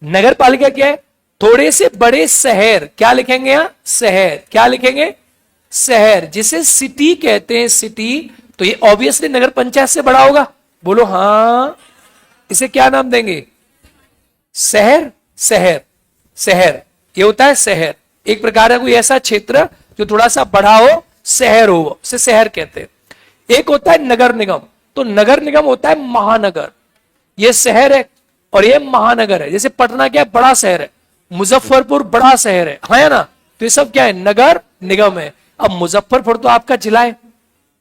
नगर पालिका क्या है? थोड़े से बड़े शहर। क्या लिखेंगे यहां? शहर। क्या लिखेंगे? शहर, जिसे सिटी कहते हैं, सिटी। तो ये ऑब्वियसली नगर पंचायत से बड़ा होगा, बोलो हाँ। इसे क्या नाम देंगे? शहर। शहर, शहर, ये होता है शहर। एक प्रकार का कोई ऐसा क्षेत्र जो थोड़ा सा बड़ा हो, शहर हो, उसे शहर कहते हैं। एक होता है नगर निगम। तो नगर निगम होता है महानगर। ये शहर है और ये महानगर है। जैसे पटना क्या है? बड़ा शहर है। मुजफ्फरपुर बड़ा शहर है, हाँ है ना? तो ये सब क्या है? नगर निगम है। अब मुजफ्फरपुर तो आपका जिला है,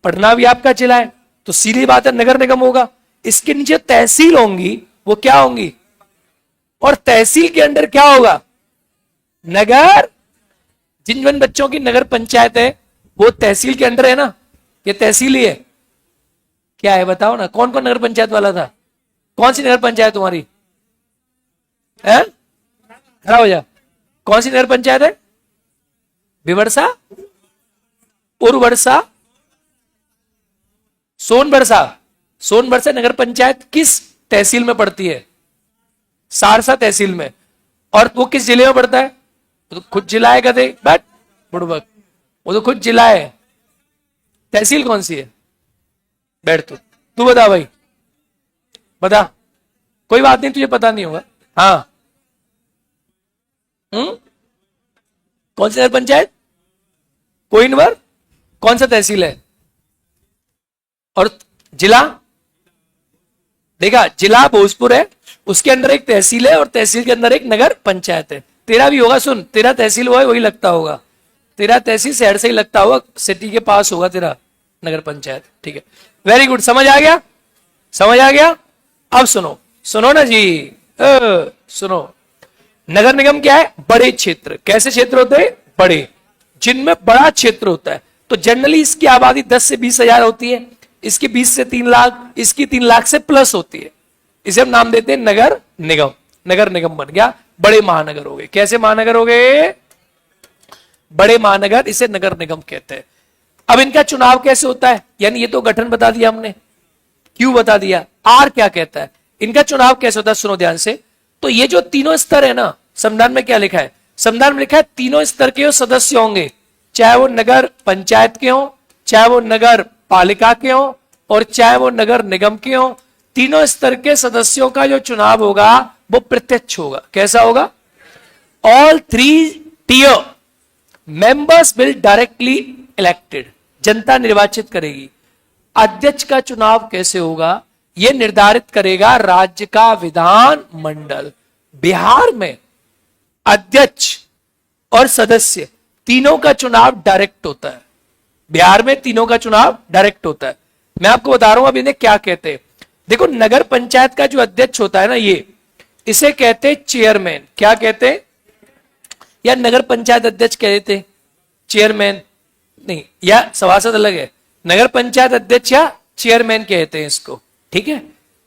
पटना भी आपका जिला है, तो सीधी बात है नगर निगम होगा। इसके नीचे तहसील होंगी, वो क्या होंगी? और तहसील के अंदर क्या होगा? नगर। जिन जिन बच्चों की नगर पंचायत है वो तहसील के अंदर है ना, ये तहसील ही है। क्या है बताओ ना, कौन कौन नगर पंचायत वाला था? कौन सी नगर पंचायत तुम्हारी है? खड़ा हो जा। कौन सी नगर पंचायत है? विवर्सा, उर्वरसा, सोनबरसा। सोनबरसा नगर पंचायत किस तहसील में पड़ती है? सारसा तहसील में। और वो किस जिले में पड़ता है? तो खुद जिला है, कहते बट बुड़बक, वो तो खुद जिला है। तहसील कौन सी है? बैठ तू बता भाई, बता। कोई बात नहीं, तुझे पता नहीं होगा। हाँ, कौन सी नगर पंचायत? कोइनवर। कौन सा तहसील है? और जिला? देखा, जिला भोजपुर है, उसके अंदर एक तहसील है और तहसील के अंदर एक नगर पंचायत है। तेरा भी होगा, सुन, तेरा तहसील वो है, वही लगता होगा। तेरा तहसील शहर से ही लगता होगा, सिटी के पास होगा तेरा नगर पंचायत, ठीक है। वेरी गुड, समझ आ गया? समझ आ गया? अब सुनो, सुनो ना जी, सुनो। नगर निगम क्या है? बड़े क्षेत्र। कैसे क्षेत्र होते हैं? बड़े, जिनमें बड़ा क्षेत्र होता है। तो जनरली इसकी आबादी 10 से 20 हजार होती है, इसकी 20 से 3 लाख, इसकी 3 लाख से प्लस होती है। इसे हम नाम देते हैं नगर निगम। नगर निगम बन गया, बड़े महानगर हो गए। कैसे महानगर हो गए? बड़े महानगर, इसे नगर निगम कहते हैं। अब इनका चुनाव कैसे होता है? यानी ये तो गठन बता दिया हमने, क्यों बता दिया, आर क्या कहता है, इनका चुनाव कैसे होता है? सुनो ध्यान से। तो ये जो तीनों स्तर है ना, संविधान में क्या लिखा है? संविधान में लिखा है तीनों स्तर के सदस्य होंगे, चाहे वो नगर पंचायत के हों, चाहे वो नगर पालिका के हों, और चाहे वो नगर निगम के हों। तीनों स्तर के सदस्यों का जो चुनाव होगा वो प्रत्यक्ष होगा। कैसा होगा? All 3 tier members will directly elected. जनता निर्वाचित करेगी। अध्यक्ष का चुनाव कैसे होगा यह निर्धारित करेगा राज्य का विधान मंडल। बिहार में अध्यक्ष और सदस्य तीनों का चुनाव डायरेक्ट होता है। बिहार में तीनों का चुनाव डायरेक्ट होता है। मैं आपको बता रहा हूं अब इन्हें क्या कहते हैं। देखो, नगर पंचायत का जो अध्यक्ष होता है ना, ये इसे कहते हैं चेयरमैन। क्या कहते हैं? या नगर पंचायत अध्यक्ष कहते हैं, चेयरमैन नहीं, या सभासद अलग है। नगर पंचायत अध्यक्ष या चेयरमैन कहते हैं इसको, ठीक है।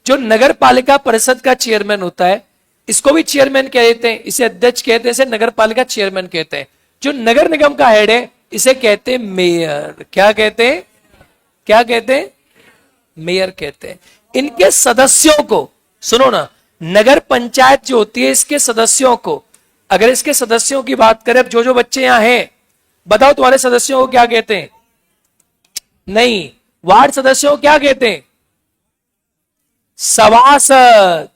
जो नगर पालिका परिषद का चेयरमैन होता है इसको भी चेयरमैन कहते हैं, इसे अध्यक्ष कहते हैं, इसे नगर पालिका चेयरमैन कहते हैं। जो नगर निगम का हेड है इसे कहते हैं मेयर। क्या कहते हैं? क्या कहते हैं? मेयर कहते हैं। इनके सदस्यों को सुनो ना, नगर पंचायत जो होती है इसके सदस्यों को, अगर इसके सदस्यों की बात करें, अब जो बच्चे यहां हैं बताओ तुम्हारे सदस्यों को क्या कहते हैं? नहीं, वार्ड सदस्यों को क्या कहते हैं? सभासद।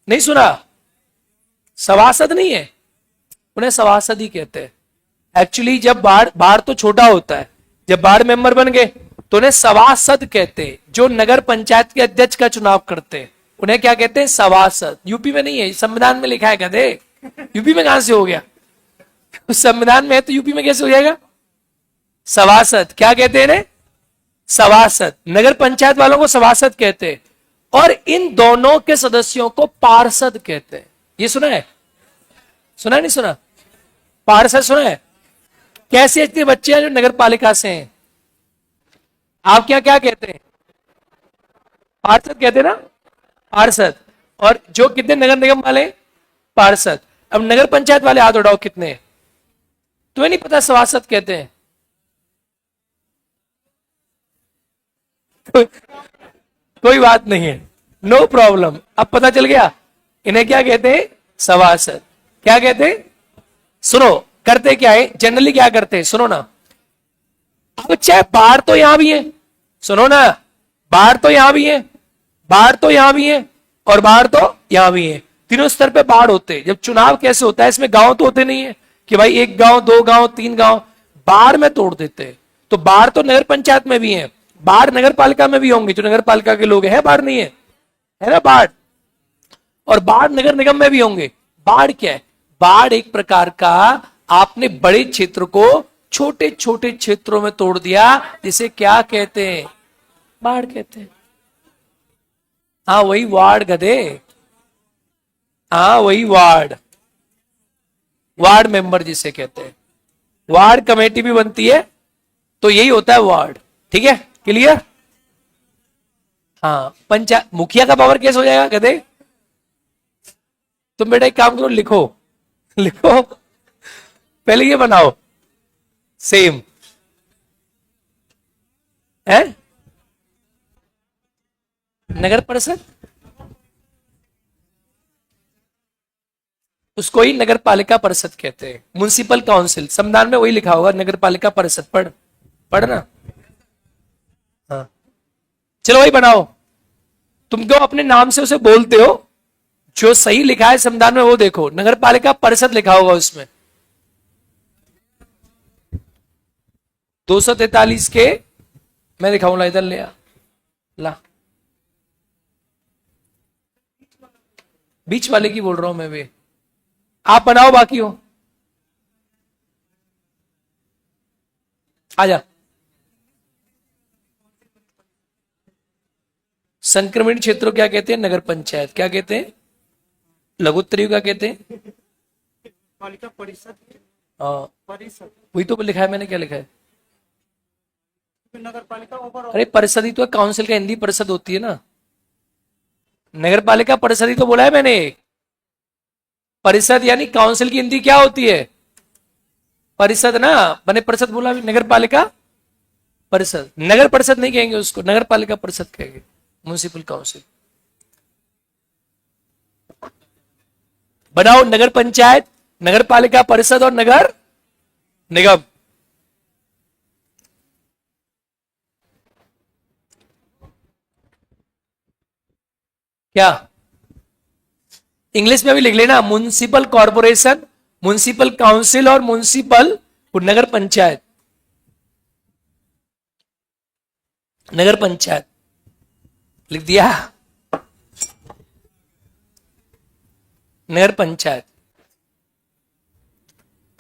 नहीं सुना? सभासद नहीं है, उन्हें सभासद ही कहते हैं। एक्चुअली जब बार तो छोटा होता है, जब बार मेंबर बन गए तो उन्हें सभासद कहते हैं। जो नगर पंचायत के अध्यक्ष का चुनाव करते हैं उन्हें क्या कहते हैं? सभासद। यूपी में नहीं है, संविधान में लिखा है। कहते यूपी में कहां से हो गया? संविधान में है तो यूपी में कैसे हो जाएगा? सभासद। क्या कहते हैं इन्हें? सभासद। नगर पंचायत वालों को सभासद कहते हैं और इन दोनों के सदस्यों को पार्षद कहते हैं। ये सुना है? सुना नहीं सुना? पार्षद सुना है? कैसे इतने बच्चे हैं जो नगर पालिका से हैं? आप क्या कहते हैं? पार्षद कहते हैं ना? पार्षद। और जो कितने नगर निगम वाले? पार्षद। अब नगर पंचायत वाले हाथ उठाओ कितने? तुम्हें नहीं पता सभासद कहते हैं? कोई बात नहीं है, नो प्रॉब्लम। अब पता चल गया इन्हें क्या कहते हैं? सभासद। क्या कहते हैं? सुनो, करते क्या है जनरली, क्या करते हैं सुनो ना। अब चाहे बाहर तो यहां भी है, सुनो ना, बाहर तो यहां भी है, बाहर तो यहां भी है और बाहर तो यहां भी है। तीनों स्तर पे बाढ़ होते हैं। जब चुनाव कैसे होता है, इसमें गांव तो होते नहीं है कि भाई एक गांव, दो गांव, तीन गांव, बाढ़ में तोड़ देते हैं। तो बाढ़ तो नगर पंचायत में भी है, बाढ़ नगर पालिका में भी होंगे, जो नगर पालिका के लोग हैं। बाढ़ नहीं है ना? बाढ़। और बाढ़ नगर निगम में भी होंगे। बाढ़ क्या है? बाढ़ एक प्रकार का आपने बड़े क्षेत्र को छोटे छोटे क्षेत्रों में तोड़ दिया, जिसे क्या कहते हैं? बाढ़ कहते हैं। हाँ वही वार्ड गधे, हाँ वही वार्ड, वार्ड मेंबर जिसे कहते हैं। वार्ड कमेटी भी बनती है तो यही होता है वार्ड। ठीक है, क्लियर? हाँ, पंचायत मुखिया का पावर कैसे हो जाएगा गधे? तुम बेटा एक काम करो, लिखो लिखो, पहले ये बनाओ सेम है। नगर परिषद, उसको ही नगर पालिका परिषद कहते हैं। म्युनिसिपल काउंसिल, संविधान में वही लिखा होगा, नगर पालिका परिषद। पढ़ना। हाँ चलो वही बनाओ। तुम क्यों अपने नाम से उसे बोलते हो? जो सही लिखा है संविधान में वो देखो, नगर पालिका परिषद लिखा होगा उसमें। 243 के मैं दिखाऊंगा, इधर ले आ, ला, बीच वाले की बोल रहा हूं मैं भी। आप बनाओ, बाकी हो आजा। संक्रमण क्षेत्रों क्या कहते हैं? नगर पंचायत। क्या कहते हैं? लघुत्तरी क्या कहते हैं? पालिका परिषद। परिषद वही तो लिखा है मैंने। क्या लिखा है? नगर पालिका। अरे परिषद ही तो काउंसिल का हिंदी परिषद होती है ना। नगर पालिका परिषद ही तो बोला है मैंने। परिषद यानी काउंसिल की हिंदी क्या होती है? परिषद ना, मैंने परिषद बोला भी। नगर पालिका परिषद, नगर परिषद नहीं कहेंगे उसको, नगर पालिका परिषद कहेंगे, म्युनिसिपल काउंसिल। बनाओ नगर पंचायत, नगर पालिका परिषद और नगर निगम। क्या इंग्लिश में भी लिख लेना, म्युनिसिपल कॉर्पोरेशन, म्युनिसिपल काउंसिल और म्युनिसिपल नगर पंचायत। नगर पंचायत लिख दिया, नगर पंचायत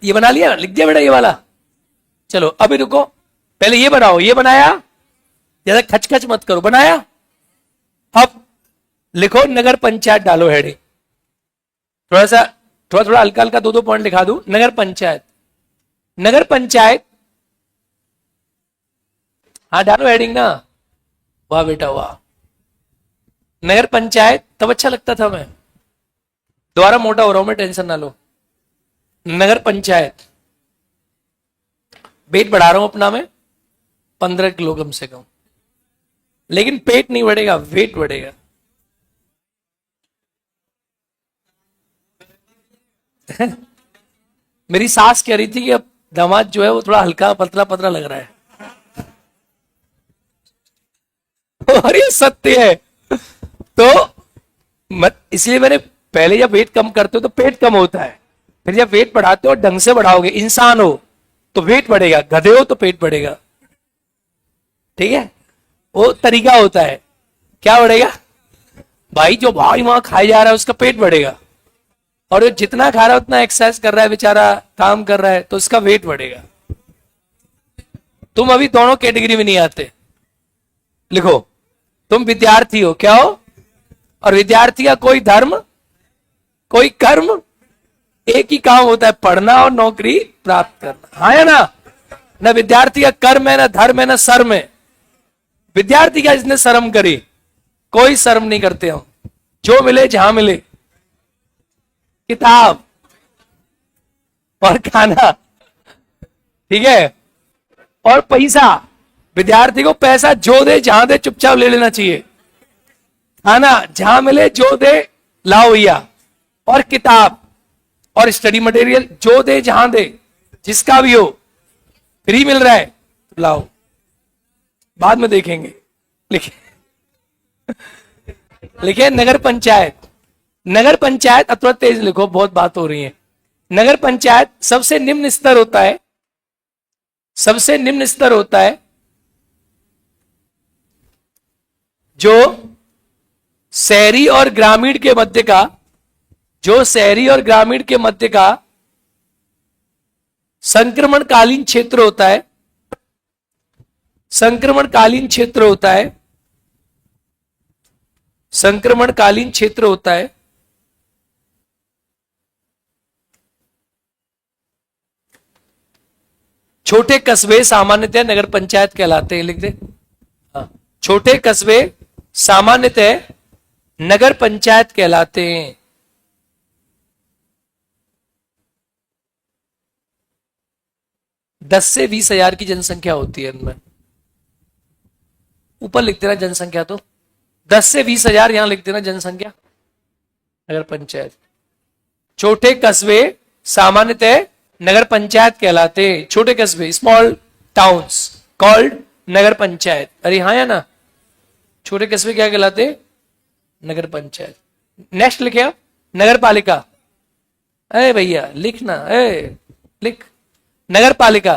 ये बना लिया, लिख दिया बेटा ये वाला। चलो अभी रुको, पहले ये बनाओ, ये बनाया, ज्यादा खचखच मत करो, बनाया। अब लिखो नगर पंचायत, डालो हेडिंग, थोड़ा सा थोड़ा थोड़ा हल्का हल्का 2-2 पॉइंट लिखा दूं। नगर पंचायत, नगर पंचायत, हाँ डालो हेडिंग ना, वाह बेटा वाह। नगर पंचायत तब अच्छा लगता था, मैं दोबारा मोटा हो रहा हूं मैं, टेंशन ना लो। नगर पंचायत, वेट बढ़ा रहा हूं अपना मैं 15 किलो कम से कम, लेकिन पेट नहीं बढ़ेगा, वेट बढ़ेगा। मेरी सास कह रही थी कि अब दामाद जो है वो थोड़ा हल्का पतला पतला लग रहा है। और ये सत्य है। तो मत, इसलिए मैंने पहले जब वेट कम करते हो तो पेट कम होता है, फिर जब वेट बढ़ाते हो ढंग से बढ़ाओगे, इंसान हो तो वेट बढ़ेगा, गधे हो तो पेट बढ़ेगा। ठीक है, वो तरीका होता है। क्या बढ़ेगा भाई? जो भाई वहां खाया जा रहा है उसका पेट बढ़ेगा, और जो जितना खा रहा है उतना एक्सरसाइज कर रहा है बेचारा, काम कर रहा है, तो उसका वेट बढ़ेगा। तुम अभी दोनों कैटेगरी में नहीं आते। लिखो, तुम विद्यार्थी हो, क्या हो? और विद्यार्थी का कोई धर्म कोई कर्म, एक ही काम होता है, पढ़ना और नौकरी प्राप्त करना। हाँ या ना? ना विद्यार्थी का कर्म है, ना धर्म है, ना शर्म है। विद्यार्थी का जिसने शर्म करी, कोई शर्म नहीं करते हम, जो मिले जहां मिले, किताब और खाना, ठीक है, और पैसा। विद्यार्थी को पैसा जो दे जहां दे चुपचाप ले लेना चाहिए, खाना जहां मिले जो दे लाओ भैया, और किताब और स्टडी मटेरियल जो दे जहां दे, जिसका भी हो, फ्री मिल रहा है तो लाओ, बाद में देखेंगे। लिखे नगर पंचायत, नगर पंचायत, अब थोड़ा तेज लिखो, बहुत बात हो रही है। नगर पंचायत सबसे निम्न स्तर होता है, सबसे निम्न स्तर होता है जो शहरी और ग्रामीण के मध्य का, जो शहरी और ग्रामीण के मध्य का संक्रमणकालीन क्षेत्र होता है, संक्रमणकालीन क्षेत्र होता है, संक्रमणकालीन क्षेत्र होता है। छोटे कस्बे सामान्यतः नगर पंचायत कहलाते हैं, लिख दे। हाँ, छोटे कस्बे सामान्यतः नगर पंचायत कहलाते हैं। दस से 20,000 की जनसंख्या होती है इनमें, ऊपर लिख देना जनसंख्या, तो 10 से 20,000 यहां लिख देना जनसंख्या, नगर पंचायत। छोटे कस्बे सामान्यतः नगर पंचायत कहलाते हैं, छोटे कस्बे, स्मॉल टाउन्स कॉल्ड नगर पंचायत। अरे हाँ या ना? छोटे कस्बे क्या कहलाते? नगर पंचायत। नेक्स्ट लिखे आप, नगर पालिका। अरे भैया लिखना, लिख, नगर पालिका।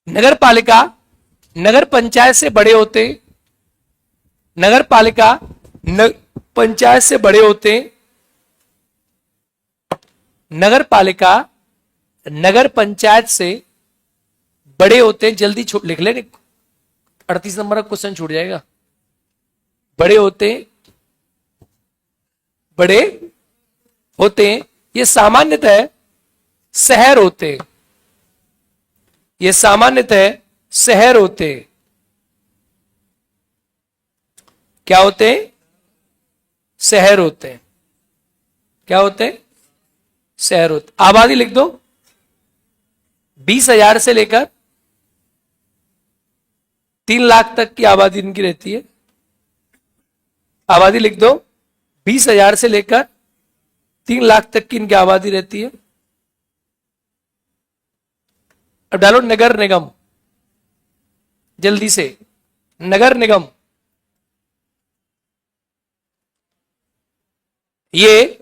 नगर पालिका नगर पंचायत से बड़े होते, नगर पालिका पंचायत से बड़े होते, नगर पालिका नगर पंचायत से बड़े होते। जल्दी लिख ले, 38 नंबर का क्वेश्चन छूट जाएगा। बड़े होते, बड़े होते, ये सामान्यतः शहर होते, ये सामान्यतः शहर होते। क्या होते? शहर होते। क्या होते? शहर होते। आबादी लिख दो, 20,000 से लेकर 3 लाख तक की आबादी इनकी रहती है। आबादी लिख दो, 20,000 से लेकर 3 लाख तक की इनकी आबादी रहती है। अब डालो नगर निगम, जल्दी से, नगर निगम। ये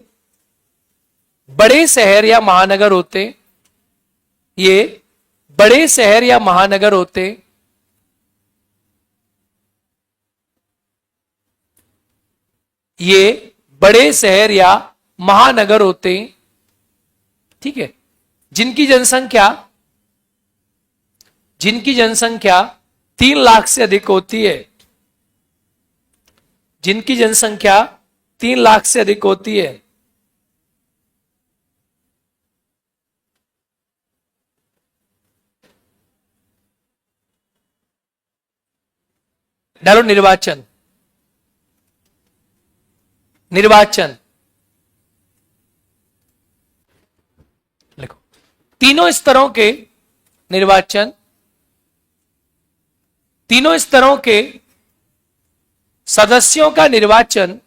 बड़े शहर या महानगर होते, ये बड़े शहर या महानगर होते ये बड़े शहर या महानगर होते हैं, ठीक है, जिनकी जनसंख्या 3 लाख से अधिक होती है, जिनकी जनसंख्या 3 लाख से अधिक होती है। डालो निर्वाचन, निर्वाचन लिखो, तीनों स्तरों के निर्वाचन, तीनों स्तरों के सदस्यों का निर्वाचन,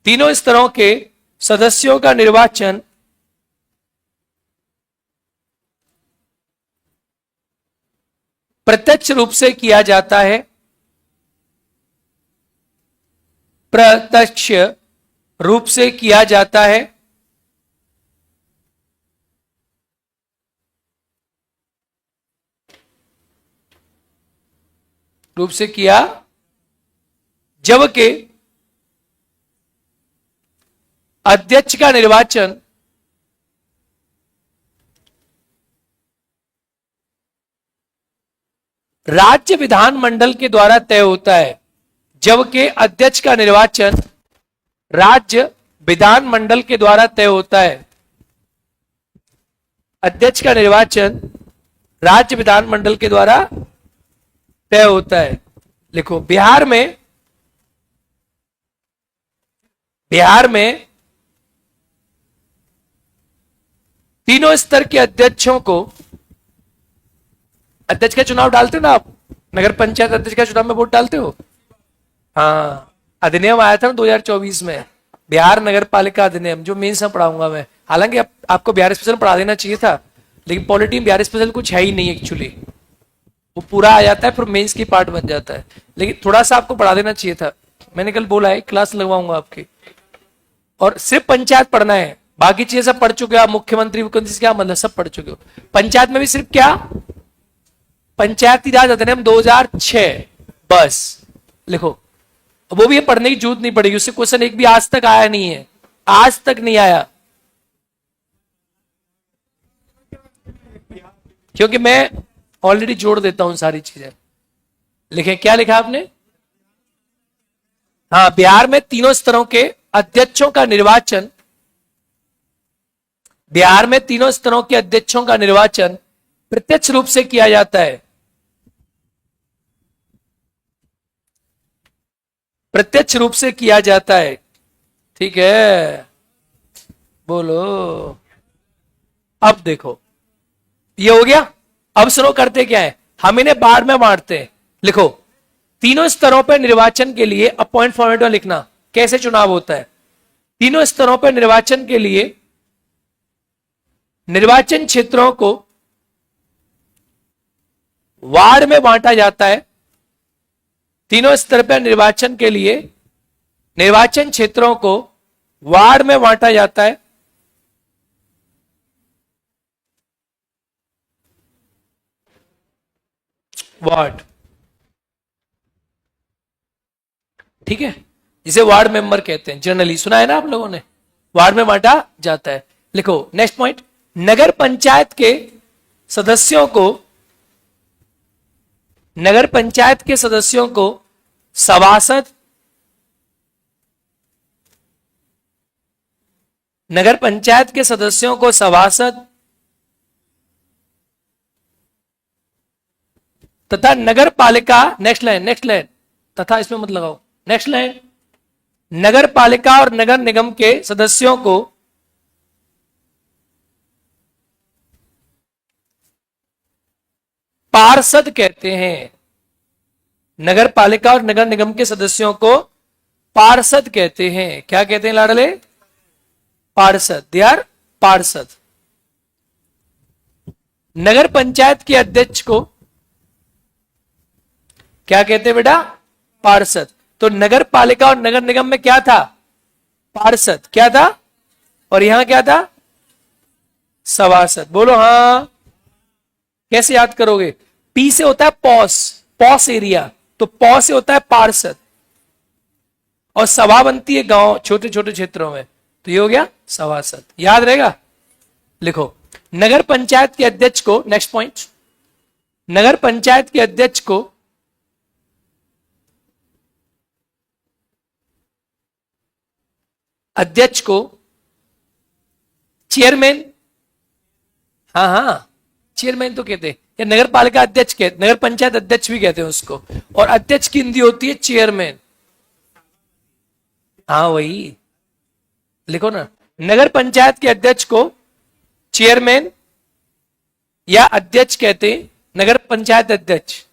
तीनों स्तरों के सदस्यों का निर्वाचन प्रत्यक्ष रूप से किया जाता है, प्रत्यक्ष रूप से किया जाता है, रूप से किया, जबकि अध्यक्ष का निर्वाचन राज्य विधानमंडल के द्वारा तय होता है, जबकि अध्यक्ष का निर्वाचन राज्य विधानमंडल के द्वारा तय होता है। अध्यक्ष का निर्वाचन राज्य विधानमंडल के द्वारा तय होता है। लिखो, बिहार में तीनों स्तर के अध्यक्षों को, अध्यक्ष का चुनाव डालते हो ना आप, नगर पंचायत अध्यक्ष का चुनाव में वोट डालते हो? हाँ, अधिनियम आया था ना 2024 में, बिहार नगर पालिका अधिनियम, जो मेंस में पढ़ाऊंगा मैं। हालांकि आपको बिहार स्पेशल पढ़ा देना चाहिए था, लेकिन पॉलिटी में बिहार स्पेशल कुछ है ही नहीं एक्चुअली, वो पूरा आ जाता है फिर मेंस की पार्ट बन जाता है, लेकिन थोड़ा सा आपको पढ़ा देना चाहिए था। मैंने कल बोला है क्लास लगवाऊंगा आपकी, और सिर्फ पंचायत पढ़ना है, बाकी चीजें सब पढ़ चुके हो आप, मुख्यमंत्री से क्या मतलब सब पढ़ चुके हो। पंचायत में भी सिर्फ क्या, पंचायती राज अधिनियम 2006 बस लिखो, वो भी पढ़ने की जरूरत नहीं पड़ेगी, उससे क्वेश्चन एक भी आज तक आया नहीं है, आज तक नहीं आया, क्योंकि मैं ऑलरेडी जोड़ देता हूं सारी चीजें। लिखे, क्या लिखा आपने? हाँ, बिहार में तीनों स्तरों के अध्यक्षों का निर्वाचन, बिहार में तीनों स्तरों के अध्यक्षों का निर्वाचन प्रत्यक्ष रूप से किया जाता है, प्रत्यक्ष रूप से किया जाता है, ठीक है, बोलो। अब देखो, ये हो गया। अब सुनो, करते क्या है, हम इन्हें बार में बांटते हैं। लिखो, तीनों स्तरों पर निर्वाचन के लिए, अब पॉइंट फॉर्मेट में लिखना कैसे चुनाव होता है। तीनों स्तरों पर निर्वाचन के लिए निर्वाचन क्षेत्रों को वार्ड में बांटा जाता है। तीनों स्तर पर निर्वाचन के लिए निर्वाचन क्षेत्रों को वार्ड में बांटा जाता है। वार्ड, ठीक है, जिसे वार्ड मेंबर कहते हैं, जनरली सुना है ना आप लोगों ने, वार्ड में बांटा जाता है। लिखो नेक्स्ट पॉइंट, नगर पंचायत के सदस्यों को, नगर पंचायत के सदस्यों को सभासद, नगर पंचायत के सदस्यों को सभासद तथा नगर पालिका, नेक्स्ट लाइन तथा इसमें मत लगाओ, नेक्स्ट लाइन, नगर पालिका और नगर निगम के सदस्यों को पार्षद कहते हैं। नगर पालिका और नगर निगम के सदस्यों को पार्षद कहते हैं। क्या कहते हैं लाडले? पार्षद, दे आर पार्षद। नगर पंचायत के अध्यक्ष को क्या कहते हैं बेटा? पार्षद। तो नगर पालिका और नगर निगम में क्या था? पार्षद। क्या था? और यहां क्या था? सभासद। बोलो हां। कैसे याद करोगे? पी से होता है पॉस, पॉस एरिया, तो पॉ से होता है पार्षद, और सभा बनती है गांव छोटे छोटे क्षेत्रों में, तो ये हो गया सभासद। याद रहेगा, लिखो। नगर पंचायत के अध्यक्ष को, नेक्स्ट पॉइंट, नगर पंचायत के अध्यक्ष को चेयरमैन, हाँ चेयरमैन तो कहते हैं, या नगर पालिका अध्यक्ष कहते, नगर पंचायत अध्यक्ष भी कहते हैं उसको, और अध्यक्ष की हिंदी होती है चेयरमैन। हाँ वही लिखो ना, नगर पंचायत के अध्यक्ष को चेयरमैन या अध्यक्ष कहते हैं, नगर पंचायत अध्यक्ष।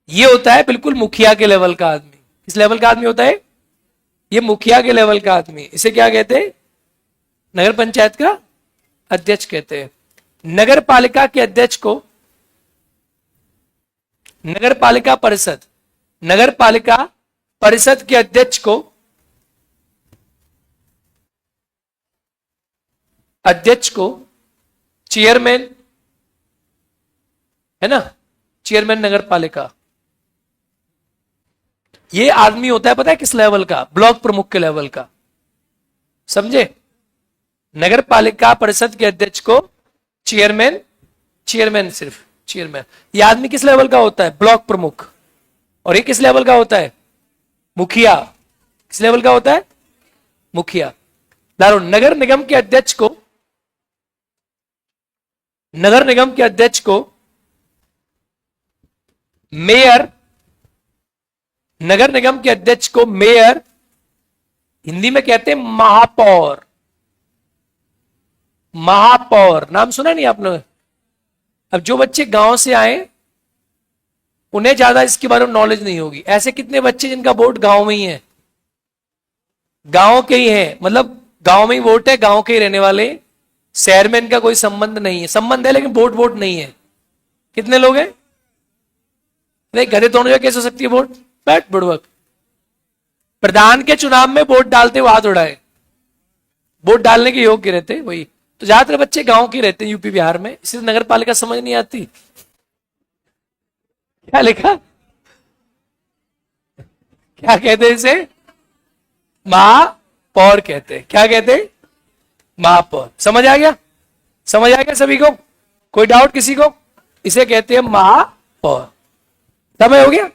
ये होता है बिल्कुल मुखिया के लेवल का आदमी। किस लेवल का आदमी होता है? ये मुखिया के लेवल का आदमी। इसे क्या कहते हैं? नगर पंचायत का अध्यक्ष कहते हैं। नगर पालिका के अध्यक्ष को नगर पालिका परिषद, नगर पालिका परिषद के अध्यक्ष को चेयरमैन, है ना, चेयरमैन नगर पालिका। ये आदमी होता है पता है किस लेवल का? ब्लॉक प्रमुख के लेवल का, समझे? नगर पालिका परिषद के अध्यक्ष को चेयरमैन, चेयरमैन सिर्फ चेयरमैन। ये आदमी किस लेवल का होता है? ब्लॉक प्रमुख। और ये किस लेवल का होता है? मुखिया। किस लेवल का होता है? मुखिया। दारो नगर निगम के अध्यक्ष को, नगर निगम के अध्यक्ष को मेयर, नगर निगम के अध्यक्ष को मेयर, हिंदी में कहते हैं महापौर। महापौर नाम सुना नहीं आपने? अब जो बच्चे गांव से आए उन्हें ज्यादा इसके बारे में नॉलेज नहीं होगी। ऐसे कितने बच्चे जिनका वोट गांव में ही है, गांव के ही है, मतलब गांव में ही वोट है, गांव के ही रहने वाले, शहर में इनका कोई संबंध नहीं है। संबंध है लेकिन वोट नहीं है। कितने लोग हैं? नहीं, गधे तोड़ने कैसे हो सकती है वोट? बैठ बुड़वक। प्रधान के चुनाव में वोट डालते हुए हाथ उड़ाए, वोट डालने के योग्य रहते वही। तो ज्यादातर बच्चे गांव के रहते हैं यूपी बिहार में, इसलिए नगर पालिका समझ नहीं आती। क्या लिखा? क्या कहते हैं इसे? महापौर कहते हैं। क्या कहते हैं? महापौर। समझ आ गया? समझ आ गया सभी को? कोई डाउट किसी को? इसे कहते हैं महापौर। समय हो गया?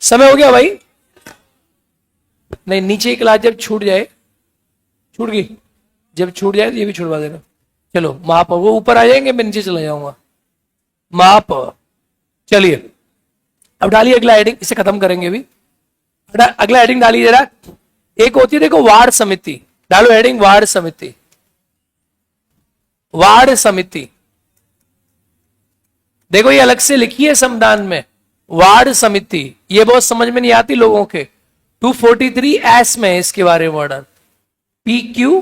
समय हो गया भाई? नहीं, नीचे की क्लास जब छूट जाए, छूट गई, जब छूट जाए तो ये भी छुड़वा देना। चलो महापौर, वो ऊपर आ जाएंगे, मैं नीचे चला जाऊंगा। महापौर। चलिए अब डालिए अगला हेडिंग, इसे खत्म करेंगे अभी। अगला हेडिंग डालिए जरा। एक होती है देखो वार्ड समिति, डालो हेडिंग वार्ड समिति। वार्ड समिति देखो ये अलग से लिखी है संविधान में, वार्ड समिति। ये बहुत समझ में नहीं आती लोगों के। 243 में इसके बारे में वर्णन। पी क्यू,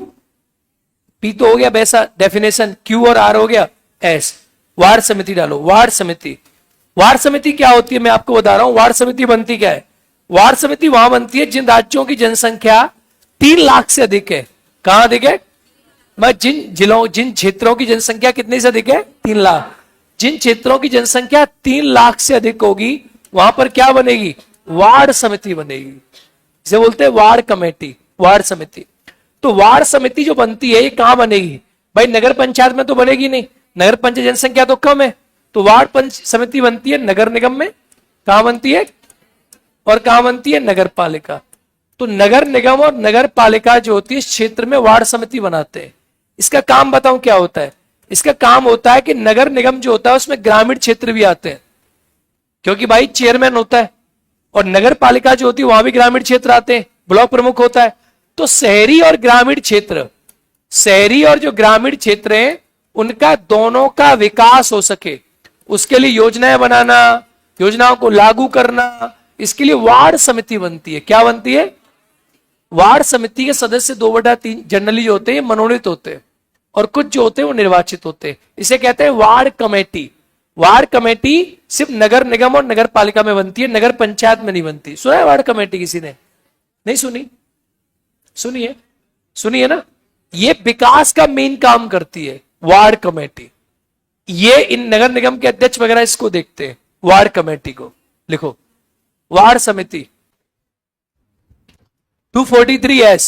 पी तो हो गया वैसा डेफिनेशन, क्यू और आर हो गया एस। वार्ड समिति डालो, वार्ड समिति। वार्ड समिति क्या होती है मैं आपको बता रहा हूं। वार्ड समिति बनती क्या है? वार्ड समिति वहां बनती है जिन राज्यों की जनसंख्या 3 लाख से अधिक है। कहां अधिक है? मैं जिन जिलों, जिन क्षेत्रों की जनसंख्या कितने से अधिक है? 3 लाख। जिन क्षेत्रों की जनसंख्या 3 लाख से अधिक होगी वहां पर क्या बनेगी? वार्ड समिति बनेगी। इसे बोलते हैं वार्ड कमेटी, वार्ड समिति। तो वार्ड समिति जो बनती है ये कहां बनेगी भाई? नगर पंचायत में तो बनेगी नहीं, नगर पंचायत जनसंख्या तो कम है। तो वार्ड समिति बनती है नगर निगम में। कहां बनती है? और कहां बनती है? नगर पालिका। तो नगर निगम और नगर पालिका जो होती है इस क्षेत्र में वार्ड समिति बनाते हैं। इसका काम बताऊं क्या होता है? इसका काम होता है कि नगर निगम जो होता है उसमें ग्रामीण क्षेत्र भी आते हैं, क्योंकि भाई चेयरमैन होता है, और नगर पालिका जो होती है वहां भी ग्रामीण क्षेत्र आते हैं, ब्लॉक प्रमुख होता है। तो शहरी और ग्रामीण क्षेत्र, शहरी और जो ग्रामीण क्षेत्र हैं उनका दोनों का विकास हो सके उसके लिए योजनाएं बनाना, योजनाओं को लागू करना, इसके लिए वार्ड समिति बनती है। क्या बनती है? वार्ड समिति के सदस्य 2/3 जनरली जो होते हैं मनोनीत होते हैं, और कुछ जो होते हैं वो निर्वाचित होते हैं। इसे कहते हैं वार्ड कमेटी। वार्ड कमेटी सिर्फ नगर निगम और नगर पालिका में बनती है, नगर पंचायत में नहीं बनती। सुना है वार्ड कमेटी किसी ने? नहीं सुनी? सुनिए, सुनिए ना। ये विकास का मेन काम करती है वार्ड कमेटी। ये इन नगर निगम के अध्यक्ष वगैरह इसको देखते हैं, वार्ड कमेटी को। लिखो वार्ड समिति। 243S,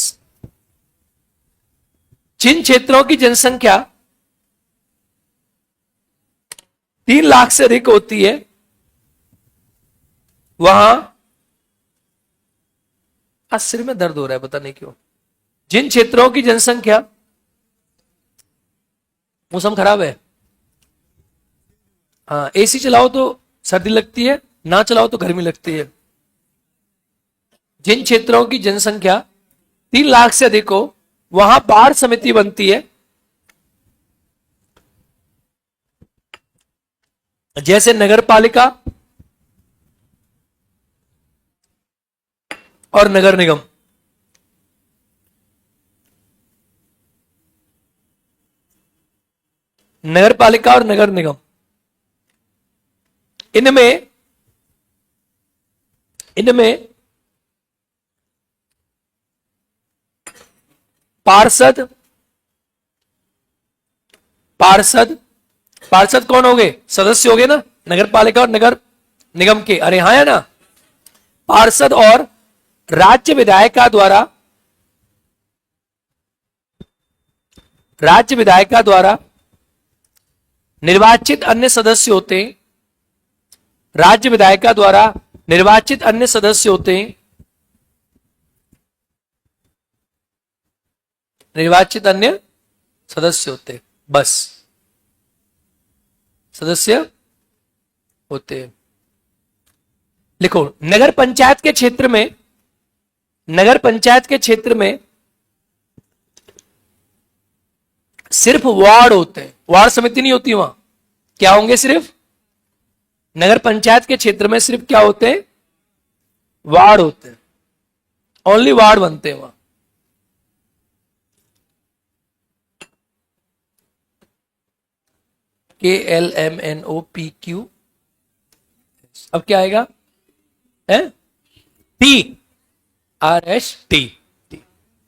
जिन क्षेत्रों की जनसंख्या 3 लाख से अधिक होती है वहां, आज सिर में दर्द हो रहा है पता नहीं क्यों, जिन क्षेत्रों की जनसंख्या, मौसम खराब है, हाँ एसी चलाओ तो सर्दी लगती है, ना चलाओ तो गर्मी लगती है। जिन क्षेत्रों की जनसंख्या 3 लाख से अधिक हो वहां बाढ़ समिति बनती है, जैसे नगर पालिका और नगर निगम। नगर पालिका और नगर निगम, इनमें पार्षद पार्षद कौन हो गए? सदस्य हो गए ना, नगर पालिका और नगर निगम के। अरे हाँ है ना, पार्षद और राज्य विधायिका द्वारा निर्वाचित अन्य सदस्य होते हैं। राज्य विधायिका द्वारा निर्वाचित अन्य सदस्य होते हैं, निर्वाचित अन्य सदस्य होते हैं, बस सदस्य होते हैं। लिखो, नगर पंचायत के क्षेत्र में सिर्फ वार्ड होते हैं, वार्ड समिति नहीं होती वहां। क्या होंगे? सिर्फ नगर पंचायत के क्षेत्र में सिर्फ क्या होते हैं? वार्ड होते हैं, ओनली वार्ड बनते हैं वहां। KLMNOPQ, अब क्या आएगा? TRST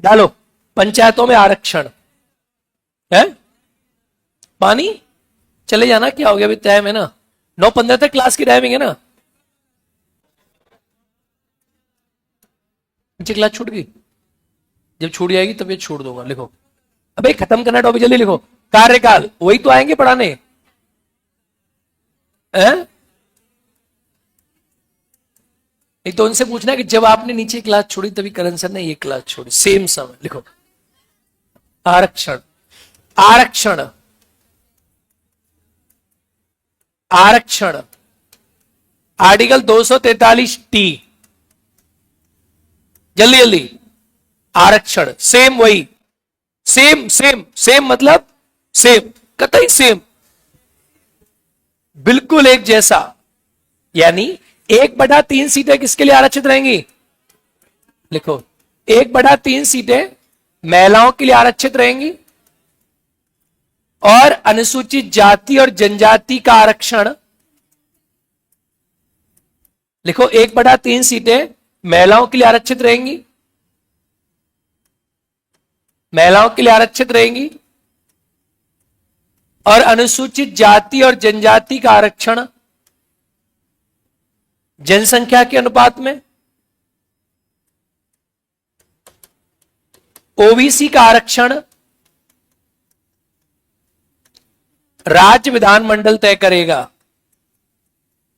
डालो। पंचायतों में आरक्षण है, पानी चले जाना, क्या हो गया? अभी टाइम है ना, 9:15 तक क्लास की टाइमिंग है ना। नीचे क्लास छूट गई, जब छूट जाएगी तब ये छोड़ दूंगा। लिखो, अबे खत्म करना टॉपिक, जल्दी लिखो। कार्यकाल, वही तो आएंगे पढ़ाने, नहीं तो उनसे पूछना है कि जब आपने नीचे क्लास छोड़ी तभी करण सर ने ये क्लास छोड़ी, सेम समय। लिखो, आरक्षण आर्टिकल 243T, जल्दी आरक्षण, सेम वही, सेम मतलब सेम, कतई सेम, बिल्कुल एक जैसा। यानी 1/3 सीटें किसके लिए आरक्षित रहेंगी? लिखो, 1/3 सीटें महिलाओं के लिए आरक्षित रहेंगी, और अनुसूचित जाति और जनजाति का आरक्षण, लिखो 1/3 सीटें महिलाओं के लिए आरक्षित रहेंगी, और अनुसूचित जाति और जनजाति का आरक्षण जनसंख्या के अनुपात में। ओबीसी का आरक्षण राज्य विधानमंडल तय करेगा,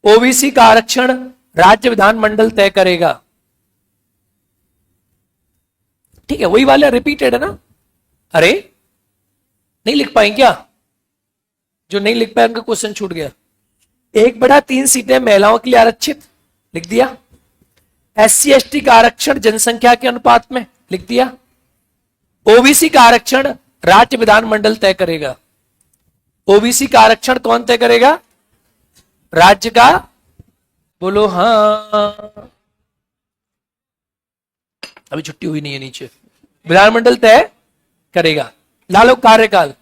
ओबीसी का आरक्षण राज्य विधानमंडल तय करेगा। ठीक है, वही वाला रिपीटेड है ना। अरे नहीं लिख पाए क्या? जो नहीं लिख पाए उनका क्वेश्चन छूट गया। 1/3 सीटें महिलाओं के लिए आरक्षित, लिख दिया। SC/ST का आरक्षण जनसंख्या के अनुपात में, लिख दिया। ओबीसी का आरक्षण राज्य विधानमंडल तय करेगा। ओबीसी का आरक्षण कौन तय करेगा? राज्य का, बोलो हाँ। अभी छुट्टी हुई नहीं है नीचे, विधानमंडल तय करेगा। लालो, कार्यकाल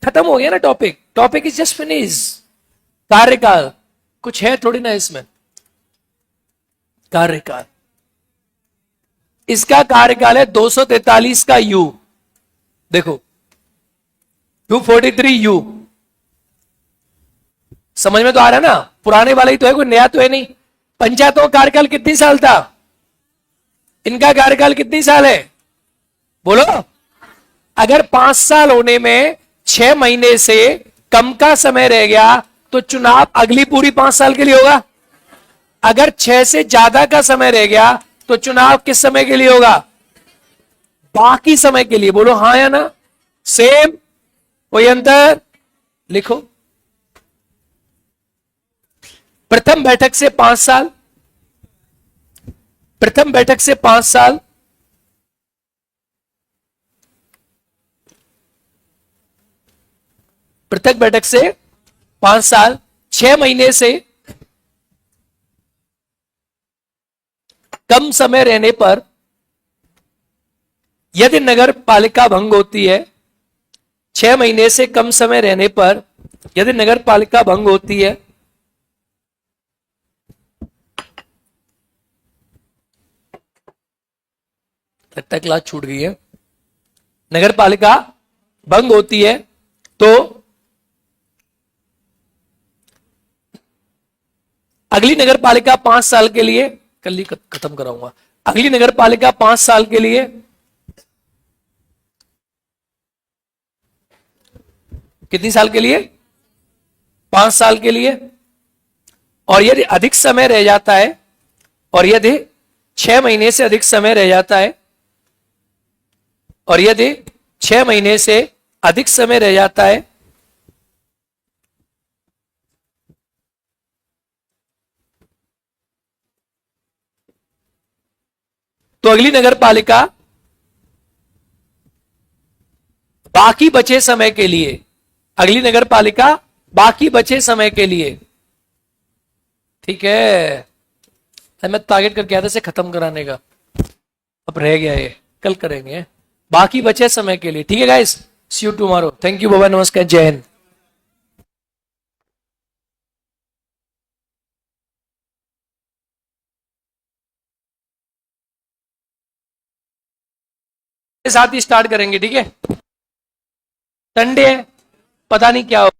खत्म हो गया ना, टॉपिक इज जस्ट फिनिश। कार्यकाल कुछ है थोड़ी ना इसमें। कार्यकाल, इसका कार्यकाल है 243 का U, देखो 243U, समझ में तो आ रहा है ना। पुराने वाला ही तो है, कोई नया तो है नहीं। पंचायतों का कार्यकाल कितने साल था? इनका कार्यकाल कितनी साल है बोलो। अगर 5 साल होने में 6 महीने से कम का समय रह गया तो चुनाव अगली पूरी 5 साल के लिए होगा। अगर 6 से ज्यादा का समय रह गया तो चुनाव किस समय के लिए होगा, बाकी समय के लिए। बोलो हाँ या ना, सेम, कोई अंतर, लिखो। प्रथम बैठक से 5 साल, प्रथम बैठक से 5 साल, पृथक बैठक से 5 साल, 6 महीने से कम समय रहने पर यदि नगर पालिका भंग होती है, 6 महीने से कम समय रहने पर यदि नगर पालिका भंग होती है लगता है क्लास छूट गई है। नगर पालिका भंग होती है तो अगली नगर पालिका 5 साल के लिए, कल ही खत्म कराऊंगा, अगली नगर पालिका 5 साल के लिए कितनी साल के लिए, 5 साल के लिए। और यदि अधिक समय रह जाता है, और यदि 6 महीने से अधिक समय रह जाता है, और यदि 6 महीने से अधिक समय रह जाता है तो अगली नगर पालिका बाकी बचे समय के लिए, अगली नगर पालिका बाकी बचे समय के लिए, ठीक है। मैं टारगेट करके आया था इसे खत्म कराने का, अब रह गया ये, कल करेंगे, बाकी बचे समय के लिए, ठीक है guys. See you tomorrow, thank you, बाबा, नमस्कार, जय हिंद। साथ ही स्टार्ट करेंगे, ठीक है। संडे है, पता नहीं क्या हो।